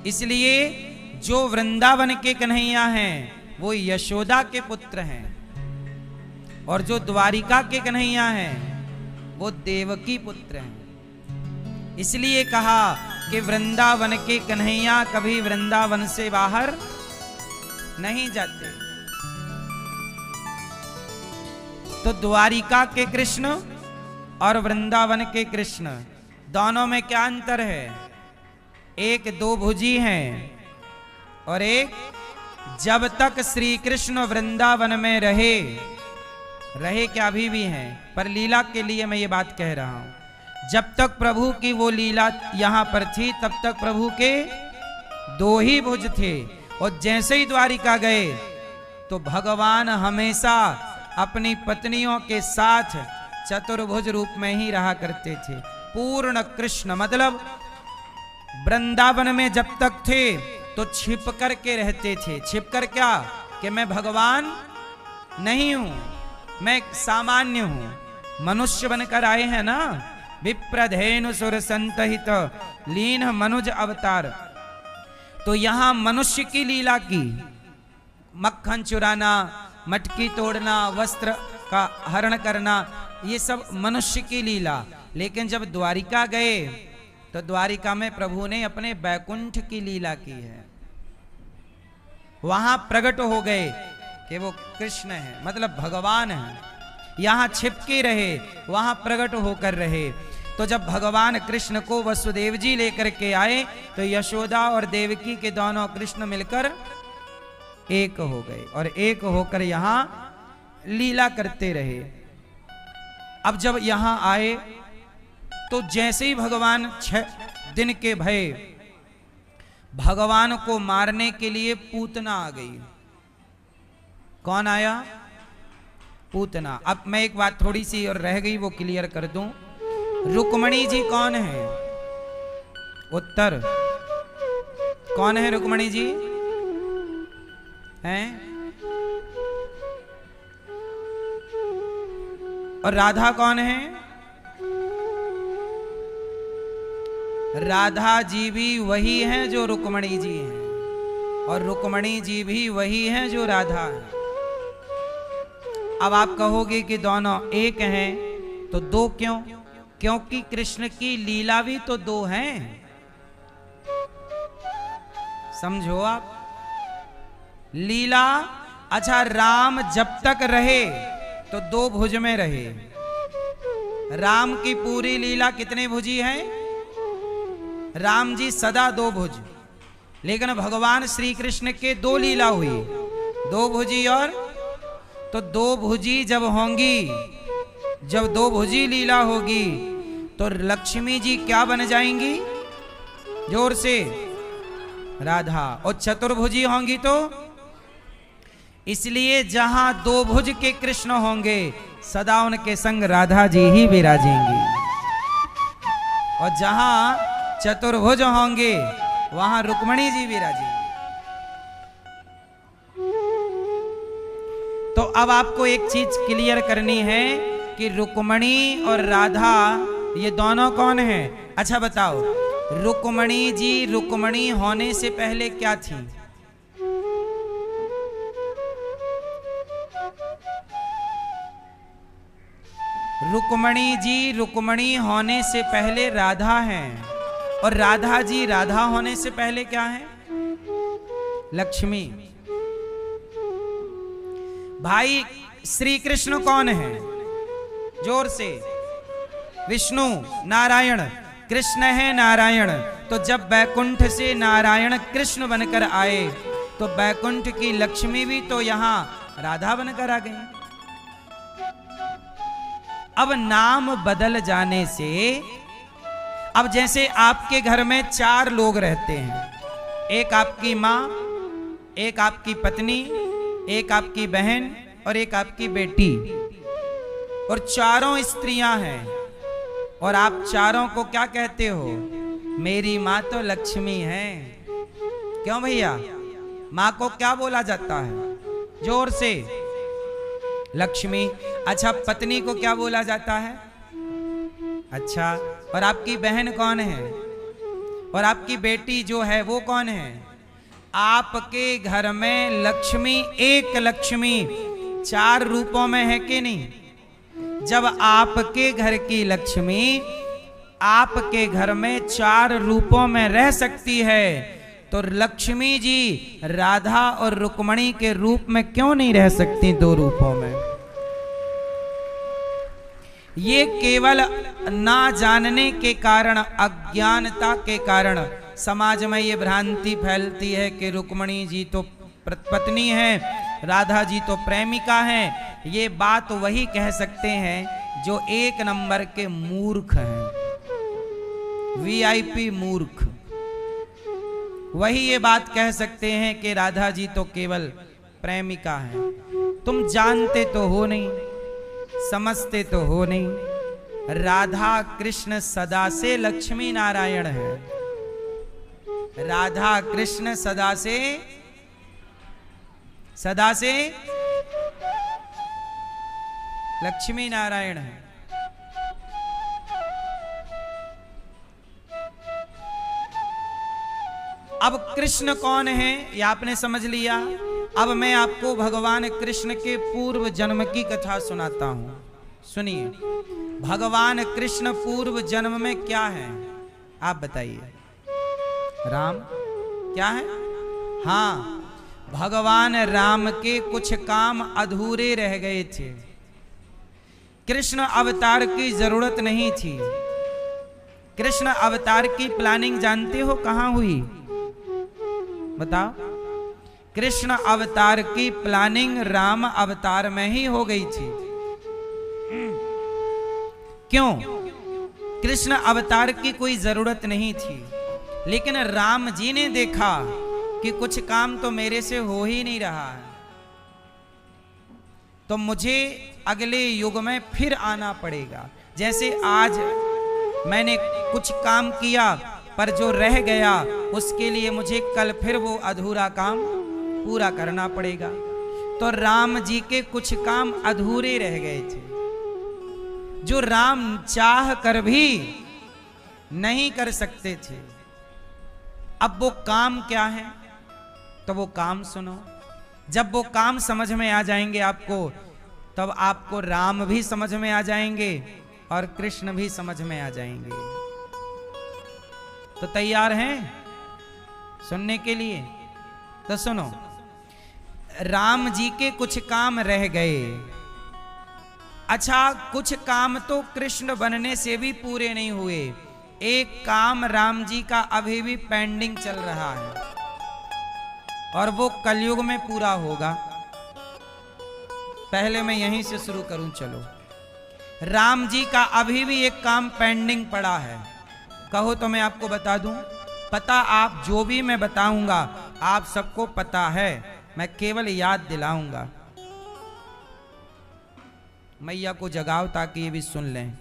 इसलिए जो वृंदावन के कन्हैया हैं वो यशोदा के पुत्र हैं, और जो द्वारिका के कन्हैया हैं वो देवकी पुत्र हैं। इसलिए कहा कि वृंदावन के कन्हैया कभी वृंदावन से बाहर नहीं जाते। तो द्वारिका के कृष्ण और वृंदावन के कृष्ण, दोनों में क्या अंतर है? एक दो भुजी हैं और एक, जब तक श्री कृष्ण वृंदावन में रहे क्या अभी भी हैं, पर लीला के लिए मैं ये बात कह रहा हूं। जब तक प्रभु की वो लीला यहां पर थी तब तक प्रभु के दो ही भुज थे, और जैसे ही द्वारिका गए तो भगवान हमेशा अपनी पत्नियों के साथ चतुर्भुज रूप में ही रहा करते थे। पूर्ण कृष्ण मतलब वृंदावन में जब तक थे तो छिप कर के रहते थे। छिप कर क्या? कि मैं भगवान नहीं हूं, मैं सामान्य हूं, मनुष्य बनकर आए हैं ना। विप्रधेनु सुर संतहित लीन मनुज अवतार। तो यहां मनुष्य की लीला की, मक्खन चुराना, मटकी तोड़ना, वस्त्र का हरण करना, ये सब मनुष्य की लीला। लेकिन जब द्वारिका गए तो द्वारिका में प्रभु ने अपने बैकुंठ की लीला की है। वहां प्रकट हो गए कि वो कृष्ण है, मतलब भगवान है। यहां छिपके रहे, वहां प्रकट होकर रहे। तो जब भगवान कृष्ण को वसुदेव जी लेकर के आए तो यशोदा और देवकी के दोनों कृष्ण मिलकर एक हो गए और एक होकर यहां लीला करते रहे। अब जब यहां आए तो जैसे ही भगवान 6 दिन के भय, भगवान को मारने के लिए पूतना आ गई। कौन आया? पूतना। अब मैं एक बात थोड़ी सी और रह गई वो क्लियर कर दूं। रुक्मणी जी कौन है? उत्तर, कौन है रुक्मणी जी? हैं? और राधा कौन है? राधा जी भी वही हैं जो रुक्मणी जी हैं, और रुक्मणी जी भी वही हैं जो राधा है। अब आप कहोगे कि दोनों एक हैं, तो दो क्यों? क्योंकि कृष्ण की लीला भी तो दो हैं। समझो आप लीला। अच्छा, राम जब तक रहे तो दो भुज में रहे। राम की पूरी लीला कितने भुजी है? राम जी सदा दो भुज। लेकिन भगवान श्री कृष्ण के दो लीला हुई। दो भुजी और तो दो भुजी जब होंगी, जब दो भुजी लीला होगी तो लक्ष्मी जी क्या बन जाएंगी? जोर से, राधा। और चतुर्भुजी होंगी तो इसलिए जहां दो भुज के कृष्ण होंगे सदा उनके संग राधा जी ही विराजेंगी, और जहां चतुर्भुज होंगे वहां रुक्मणी जी विराजेंगी। तो अब आपको एक चीज क्लियर करनी है कि रुक्मणी और राधा ये दोनों कौन हैं? अच्छा बताओ, रुक्मणी जी रुक्मणी होने से पहले क्या थी? रुक्मणी जी रुक्मणी होने से पहले राधा हैं, और राधा जी राधा होने से पहले क्या है? लक्ष्मी। भाई श्री कृष्ण कौन है? जोर से, विष्णु नारायण। कृष्ण है नारायण। तो जब बैकुंठ से नारायण कृष्ण बनकर आए तो बैकुंठ की लक्ष्मी भी तो यहां राधा बनकर आ गई। अब नाम बदल जाने से, अब जैसे आपके घर में 4 लोग रहते हैं, एक आपकी मां, एक आपकी पत्नी, एक आपकी बहन और एक आपकी बेटी, और चारों स्त्रियां हैं, और आप चारों को क्या कहते हो? मेरी मां तो लक्ष्मी है। क्यों भैया? मां को क्या बोला जाता है? जोर से, लक्ष्मी। अच्छा, पत्नी को क्या बोला जाता है? अच्छा, और आपकी बहन कौन है? और आपकी बेटी जो है वो कौन है? आपके घर में लक्ष्मी, एक लक्ष्मी 4 रूपों में है कि नहीं? जब आपके घर की लक्ष्मी आपके घर में 4 रूपों में रह सकती है तो लक्ष्मी जी राधा और रुक्मणी के रूप में क्यों नहीं रह सकती 2 रूपों में? ये केवल ना जानने के कारण, अज्ञानता के कारण समाज में ये भ्रांति फैलती है कि रुक्मणी जी तो पत्नी है, राधा जी तो प्रेमिका हैं। ये बात वही कह सकते हैं जो 1 नंबर के मूर्ख हैं, वीआईपी मूर्ख। वही ये बात कह सकते हैं कि राधा जी तो केवल प्रेमिका हैं। तुम जानते तो हो नहीं, समझते तो हो नहीं, राधा कृष्ण सदा से लक्ष्मी नारायण है। राधा कृष्ण सदा से लक्ष्मी नारायण है। अब कृष्ण कौन है ये आपने समझ लिया। अब मैं आपको भगवान कृष्ण के पूर्व जन्म की कथा सुनाता हूं। सुनिए, भगवान कृष्ण पूर्व जन्म में क्या है आप बताइए? राम क्या है? हां, भगवान राम के कुछ काम अधूरे रह गए थे। कृष्ण अवतार की जरूरत नहीं थी। कृष्ण अवतार की प्लानिंग जानते हो कहां हुई? बताओ। कृष्ण अवतार की प्लानिंग राम अवतार में ही हो गई थी। क्यों? कृष्ण अवतार की कोई जरूरत नहीं थी, लेकिन राम जी ने देखा कि कुछ काम तो मेरे से हो ही नहीं रहा है, तो मुझे अगले युग में फिर आना पड़ेगा। जैसे आज मैंने कुछ काम किया पर जो रह गया उसके लिए मुझे कल फिर वो अधूरा काम पूरा करना पड़ेगा। तो राम जी के कुछ काम अधूरे रह गए थे, जो राम चाह कर भी नहीं कर सकते थे। अब वो काम क्या है? तो वो काम सुनो। जब वो काम समझ में आ जाएंगे आपको, तब आपको राम भी समझ में आ जाएंगे और कृष्ण भी समझ में आ जाएंगे। तो तैयार हैं सुनने के लिए? तो सुनो, राम जी के कुछ काम रह गए। अच्छा, कुछ काम तो कृष्ण बनने से भी पूरे नहीं हुए। एक काम राम जी का अभी भी पेंडिंग चल रहा है और वो कलयुग में पूरा होगा। पहले मैं यहीं से शुरू करूं। चलो, राम जी का अभी भी एक काम पेंडिंग पड़ा है। कहो तो मैं आपको बता दूं। पता आप जो भी मैं बताऊंगा आप सबको पता है, मैं केवल याद दिलाऊंगा। मैया को जगाओ ताकि ये भी सुन लें।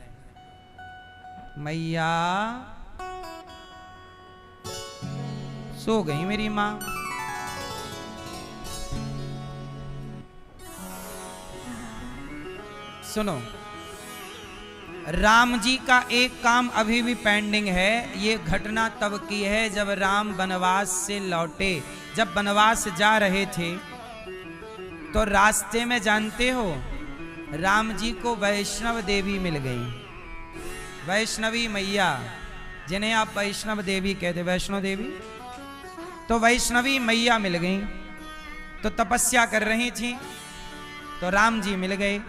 मैया सो गई मेरी मां। सुनो, राम जी का एक काम अभी भी पेंडिंग है। ये घटना तब की है जब राम वनवास से लौटे। जब वनवास जा रहे थे तो रास्ते में जानते हो राम जी को वैष्णव देवी मिल गई। वैष्णवी मैया, जिन्हें आप वैष्णव देवी कहते, वैष्णो देवी, तो वैष्णवी मैया मिल गई। तो तपस्या कर रही थी तो राम जी मिल गए।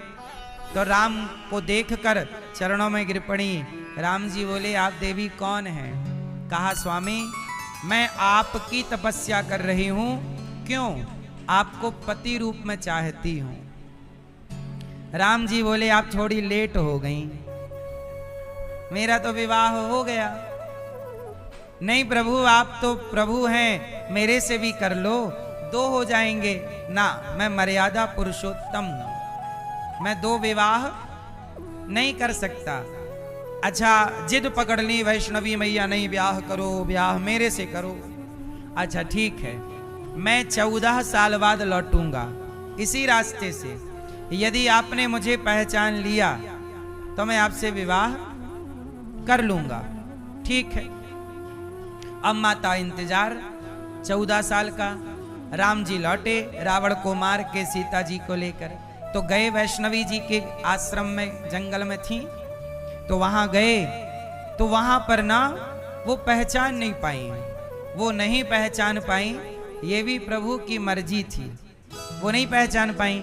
तो राम को देखकर चरणों में गिर पड़ी। राम जी बोले, आप देवी कौन हैं? कहा, स्वामी मैं आपकी तपस्या कर रही हूं। क्यों? आपको पति रूप में चाहती हूं। राम जी बोले, आप थोड़ी लेट हो गई, मेरा तो विवाह हो गया। नहीं प्रभु, आप तो प्रभु हैं, मेरे से भी कर लो, 2 हो जाएंगे ना। मैं मर्यादा पुरुषोत्तम हूं, मैं 2 विवाह नहीं कर सकता। अच्छा, जिद पकड़ ली वैष्णवी मैया, नहीं ब्याह करो, ब्याह मेरे से करो। अच्छा ठीक है, मैं 14 साल बाद लौटूंगा इसी रास्ते से। यदि आपने मुझे पहचान लिया तो मैं आपसे विवाह कर लूंगा। ठीक है। अब माता इंतजार, 14 साल का। राम जी लौटे रावण को मार के सीता जी को लेकर। तो गए वैष्णवी जी के आश्रम में, जंगल में थी, तो वहां गए तो वहां पर ना वो पहचान नहीं पाई। वो नहीं पहचान पाई, ये भी प्रभु की मर्जी थी। वो नहीं पहचान पाई,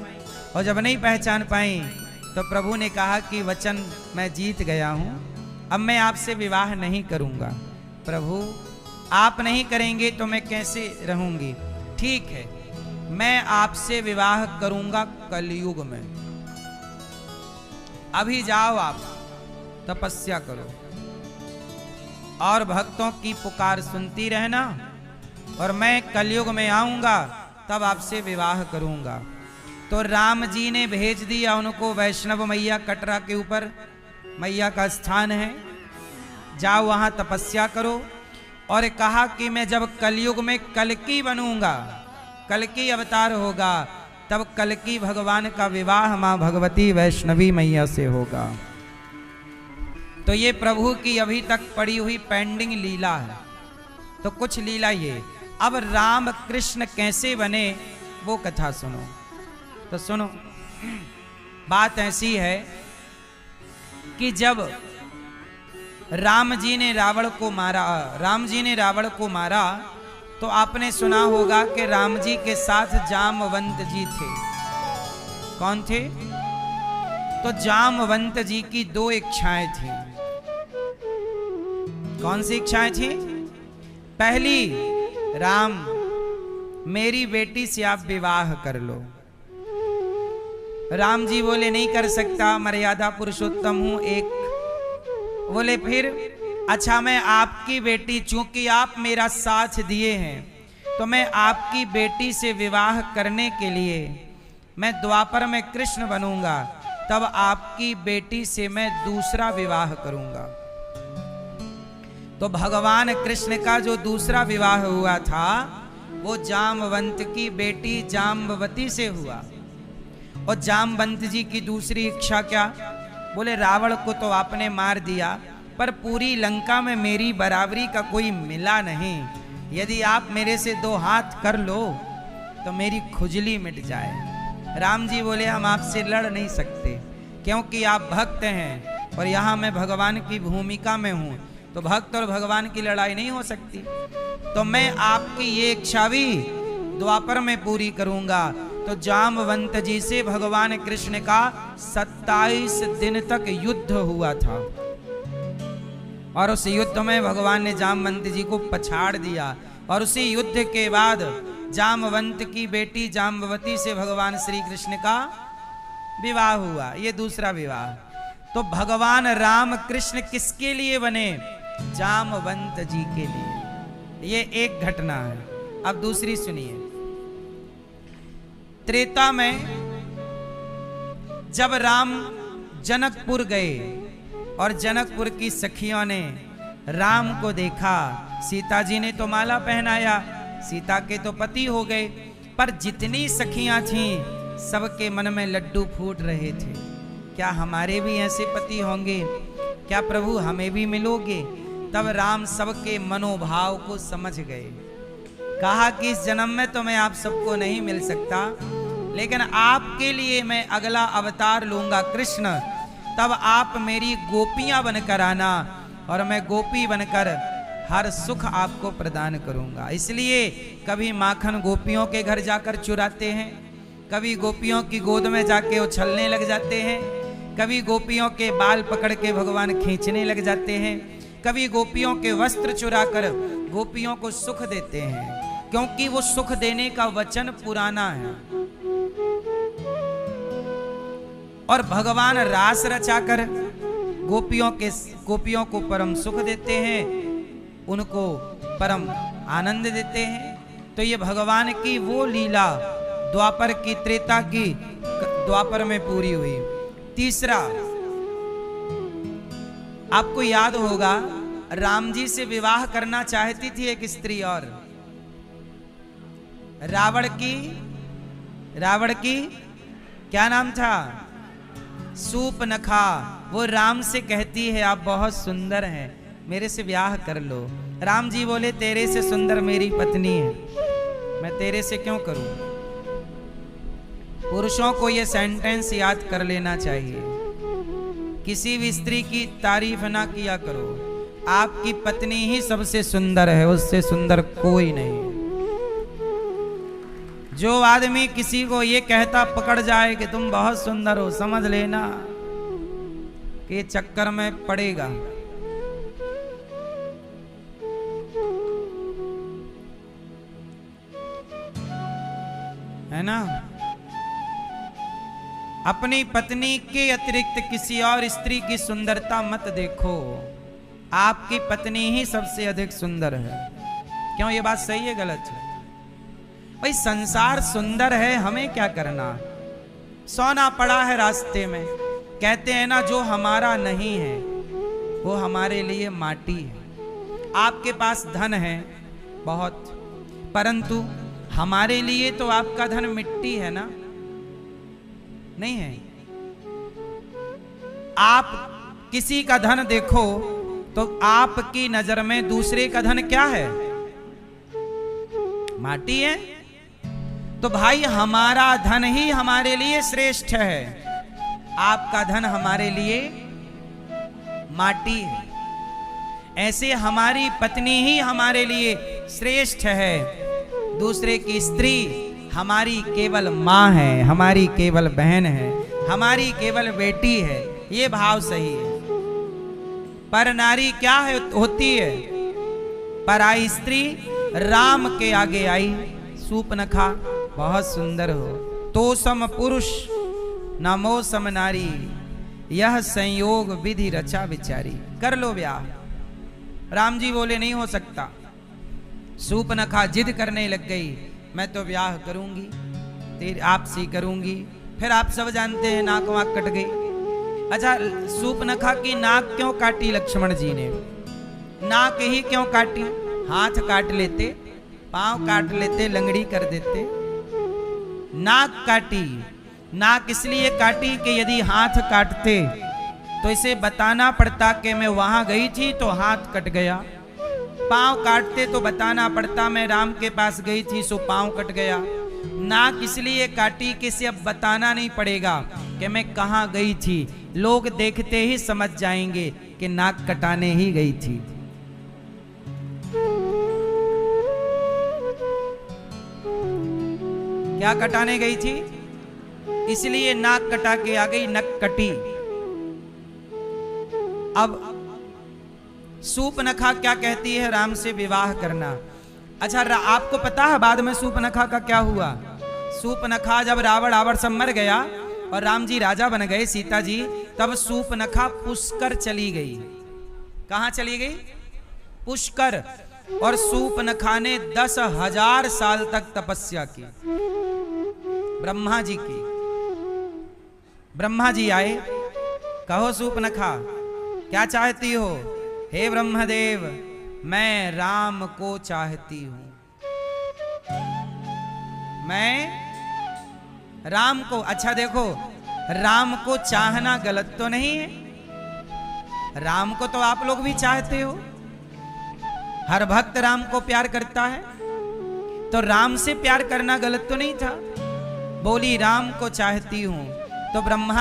और जब नहीं पहचान पाई तो प्रभु ने कहा कि वचन मैं जीत गया हूं, अब मैं आपसे विवाह नहीं करूंगा। प्रभु आप नहीं करेंगे तो मैं कैसे रहूंगी? ठीक है, मैं आपसे विवाह करूंगा कलयुग में। अभी जाओ आप तपस्या करो और भक्तों की पुकार सुनती रहना, और मैं कलयुग में आऊंगा तब आपसे विवाह करूंगा। तो राम जी ने भेज दिया उनको वैष्णव मैया, कटरा के ऊपर मैया का स्थान है, जाओ वहां तपस्या करो। और कहा कि मैं जब कलयुग में कल्कि बनूंगा, कल्कि अवतार होगा, तब कल्कि भगवान का विवाह मां भगवती वैष्णवी मैया से होगा। तो ये प्रभु की अभी तक पड़ी हुई पेंडिंग लीला है। तो कुछ लीला ये, अब राम कृष्ण कैसे बने वो कथा सुनो। तो सुनो, बात ऐसी है कि जब राम जी ने रावण को मारा, तो आपने सुना होगा कि राम जी के साथ जामवंत जी थे। कौन थे? तो जामवंत जी की 2 इच्छाएं थी। कौन सी इच्छाएं थी? पहली, राम मेरी बेटी से आप विवाह कर लो। राम जी बोले नहीं कर सकता, मर्यादा पुरुषोत्तम हूं। एक बोले फिर, अच्छा मैं आपकी बेटी, चूंकि आप मेरा साथ दिए हैं तो मैं आपकी बेटी से विवाह करने के लिए मैं द्वापर में कृष्ण बनूंगा, तब आपकी बेटी से मैं दूसरा विवाह करूंगा। तो भगवान कृष्ण का जो दूसरा विवाह हुआ था वो जामवंत की बेटी जाम्बवती से हुआ। और जामवंत जी की दूसरी इच्छा क्या? बोले रावण को तो आपने मार दिया, पर पूरी लंका में मेरी बराबरी का कोई मिला नहीं। यदि आप मेरे से 2 हाथ कर लो तो मेरी खुजली मिट जाए। राम जी बोले हम आपसे लड़ नहीं सकते, क्योंकि आप भक्त हैं और यहाँ मैं भगवान की भूमिका में हूँ, तो भक्त और भगवान की लड़ाई नहीं हो सकती। तो मैं आपकी ये इच्छा भी द्वापर में पूरी करूंगा। तो जामवंत जी से भगवान कृष्ण का 27 दिन तक युद्ध हुआ था, और उस युद्ध में भगवान ने जामवंत जी को पछाड़ दिया। और उसी युद्ध के बाद जामवंत की बेटी जाम्बवती से भगवान श्री कृष्ण का विवाह हुआ, ये दूसरा विवाह। तो भगवान राम कृष्ण किसके लिए बने? जामवंत जी के लिए। ये एक घटना है। अब दूसरी सुनिए। त्रेता में जब राम जनकपुर गए और जनकपुर की सखियों ने राम को देखा, सीता जी ने तो माला पहनाया, सीता के तो पति हो गए, पर जितनी सखियां थीं सबके मन में लड्डू फूट रहे थे। क्या हमारे भी ऐसे पति होंगे? क्या प्रभु हमें भी मिलोगे? तब राम सबके मनोभाव को समझ गए। कहा कि इस जन्म में तो मैं आप सबको नहीं मिल सकता, लेकिन आपके लिए मैं अगला अवतार लूंगा कृष्ण। तब आप मेरी गोपियां बनकर आना और मैं गोपी बनकर हर सुख आपको प्रदान करूंगा। इसलिए कभी माखन गोपियों के घर जाकर चुराते हैं, कभी गोपियों की गोद में जाके उछलने लग जाते हैं, कभी गोपियों के बाल पकड़ के भगवान खींचने लग जाते हैं, कभी गोपियों के वस्त्र चुराकर गोपियों को सुख देते हैं, क्योंकि वो सुख देने का वचन पुराना है। और भगवान रास रचाकर गोपियों को परम सुख देते हैं, उनको परम आनंद देते हैं। तो ये भगवान की वो लीला द्वापर की, त्रेता की द्वापर में पूरी हुई। तीसरा, आपको याद होगा राम जी से विवाह करना चाहती थी एक स्त्री, और रावण की क्या नाम था? सूपनखा। वो राम से कहती है आप बहुत सुंदर हैं, मेरे से ब्याह कर लो। राम जी बोले तेरे से सुंदर मेरी पत्नी है, मैं तेरे से क्यों करूं? पुरुषों को ये सेंटेंस याद कर लेना चाहिए, किसी भी स्त्री की तारीफ ना किया करो। आपकी पत्नी ही सबसे सुंदर है, उससे सुंदर कोई नहीं। जो आदमी किसी को ये कहता पकड़ जाए कि तुम बहुत सुंदर हो, समझ लेना कि चक्कर में पड़ेगा। है ना? अपनी पत्नी के अतिरिक्त किसी और स्त्री की सुंदरता मत देखो, आपकी पत्नी ही सबसे अधिक सुंदर है। क्यों? ये बात सही है गलत है? भाई संसार सुंदर है, हमें क्या करना? सोना पड़ा है रास्ते में, कहते हैं ना जो हमारा नहीं है वो हमारे लिए माटी है। आपके पास धन है बहुत, परंतु हमारे लिए तो आपका धन मिट्टी है ना? नहीं है? आप किसी का धन देखो तो आपकी नजर में दूसरे का धन क्या है? माटी है। तो भाई हमारा धन ही हमारे लिए श्रेष्ठ है, आपका धन हमारे लिए माटी है। ऐसे हमारी पत्नी ही हमारे लिए श्रेष्ठ है, दूसरे की स्त्री हमारी केवल माँ है, हमारी केवल बहन है, हमारी केवल बेटी है। ये भाव सही है। पर नारी क्या है होती है? पराई स्त्री राम के आगे आई, सूपनखा बहुत सुंदर हो, तो सम पुरुष नमो सम नारी, यह संयोग विधि रचा विचारी। कर लो ब्याह। राम जी बोले नहीं हो सकता। सूपनखा जिद करने लग गई, मैं तो ब्याह करूंगी, तेरे आपसे करूंगी। फिर आप सब जानते हैं नाक वाक कट गई। अच्छा, सूपनखा की नाक क्यों काटी लक्ष्मण जी ने? नाक ही क्यों काटी? हाथ काट लेते, पांव काट लेते, लंगड़ी कर देते। नाक काटी, नाक इसलिए काटी कि यदि हाथ काटते तो इसे बताना पड़ता कि मैं वहां गई थी तो हाथ कट गया। पांव काटते तो बताना पड़ता मैं राम के पास गई थी सो पांव कट गया। नाक इसलिए काटी कि इसे अब बताना नहीं पड़ेगा कि मैं कहां गई थी, लोग देखते ही समझ जाएंगे कि नाक कटाने ही गई थी। क्या कटाने गई थी? इसलिए नाक कटा के आ गई, नक कटी। अब सूपनखा क्या कहती है? राम से विवाह करना। अच्छा, आपको पता है बाद में सूपनखा का क्या हुआ? सूपनखा जब रावण सब मर गया और राम जी राजा बन गए, सीता जी, तब सूपनखा पुष्कर चली गई। कहां चली गई? पुष्कर। और सूपनखा ने 10,000 साल तक तपस्या की, ब्रह्मा जी की। ब्रह्मा जी आए, कहो सूपनखा क्या चाहती हो? हे ब्रह्मदेव, मैं राम को चाहती हूं, मैं राम को। अच्छा देखो, राम को चाहना गलत तो नहीं है, राम को तो आप लोग भी चाहते हो, हर भक्त राम को प्यार करता है, तो राम से प्यार करना गलत तो नहीं था। बोली राम को चाहती हूं, तो ब्रह्मा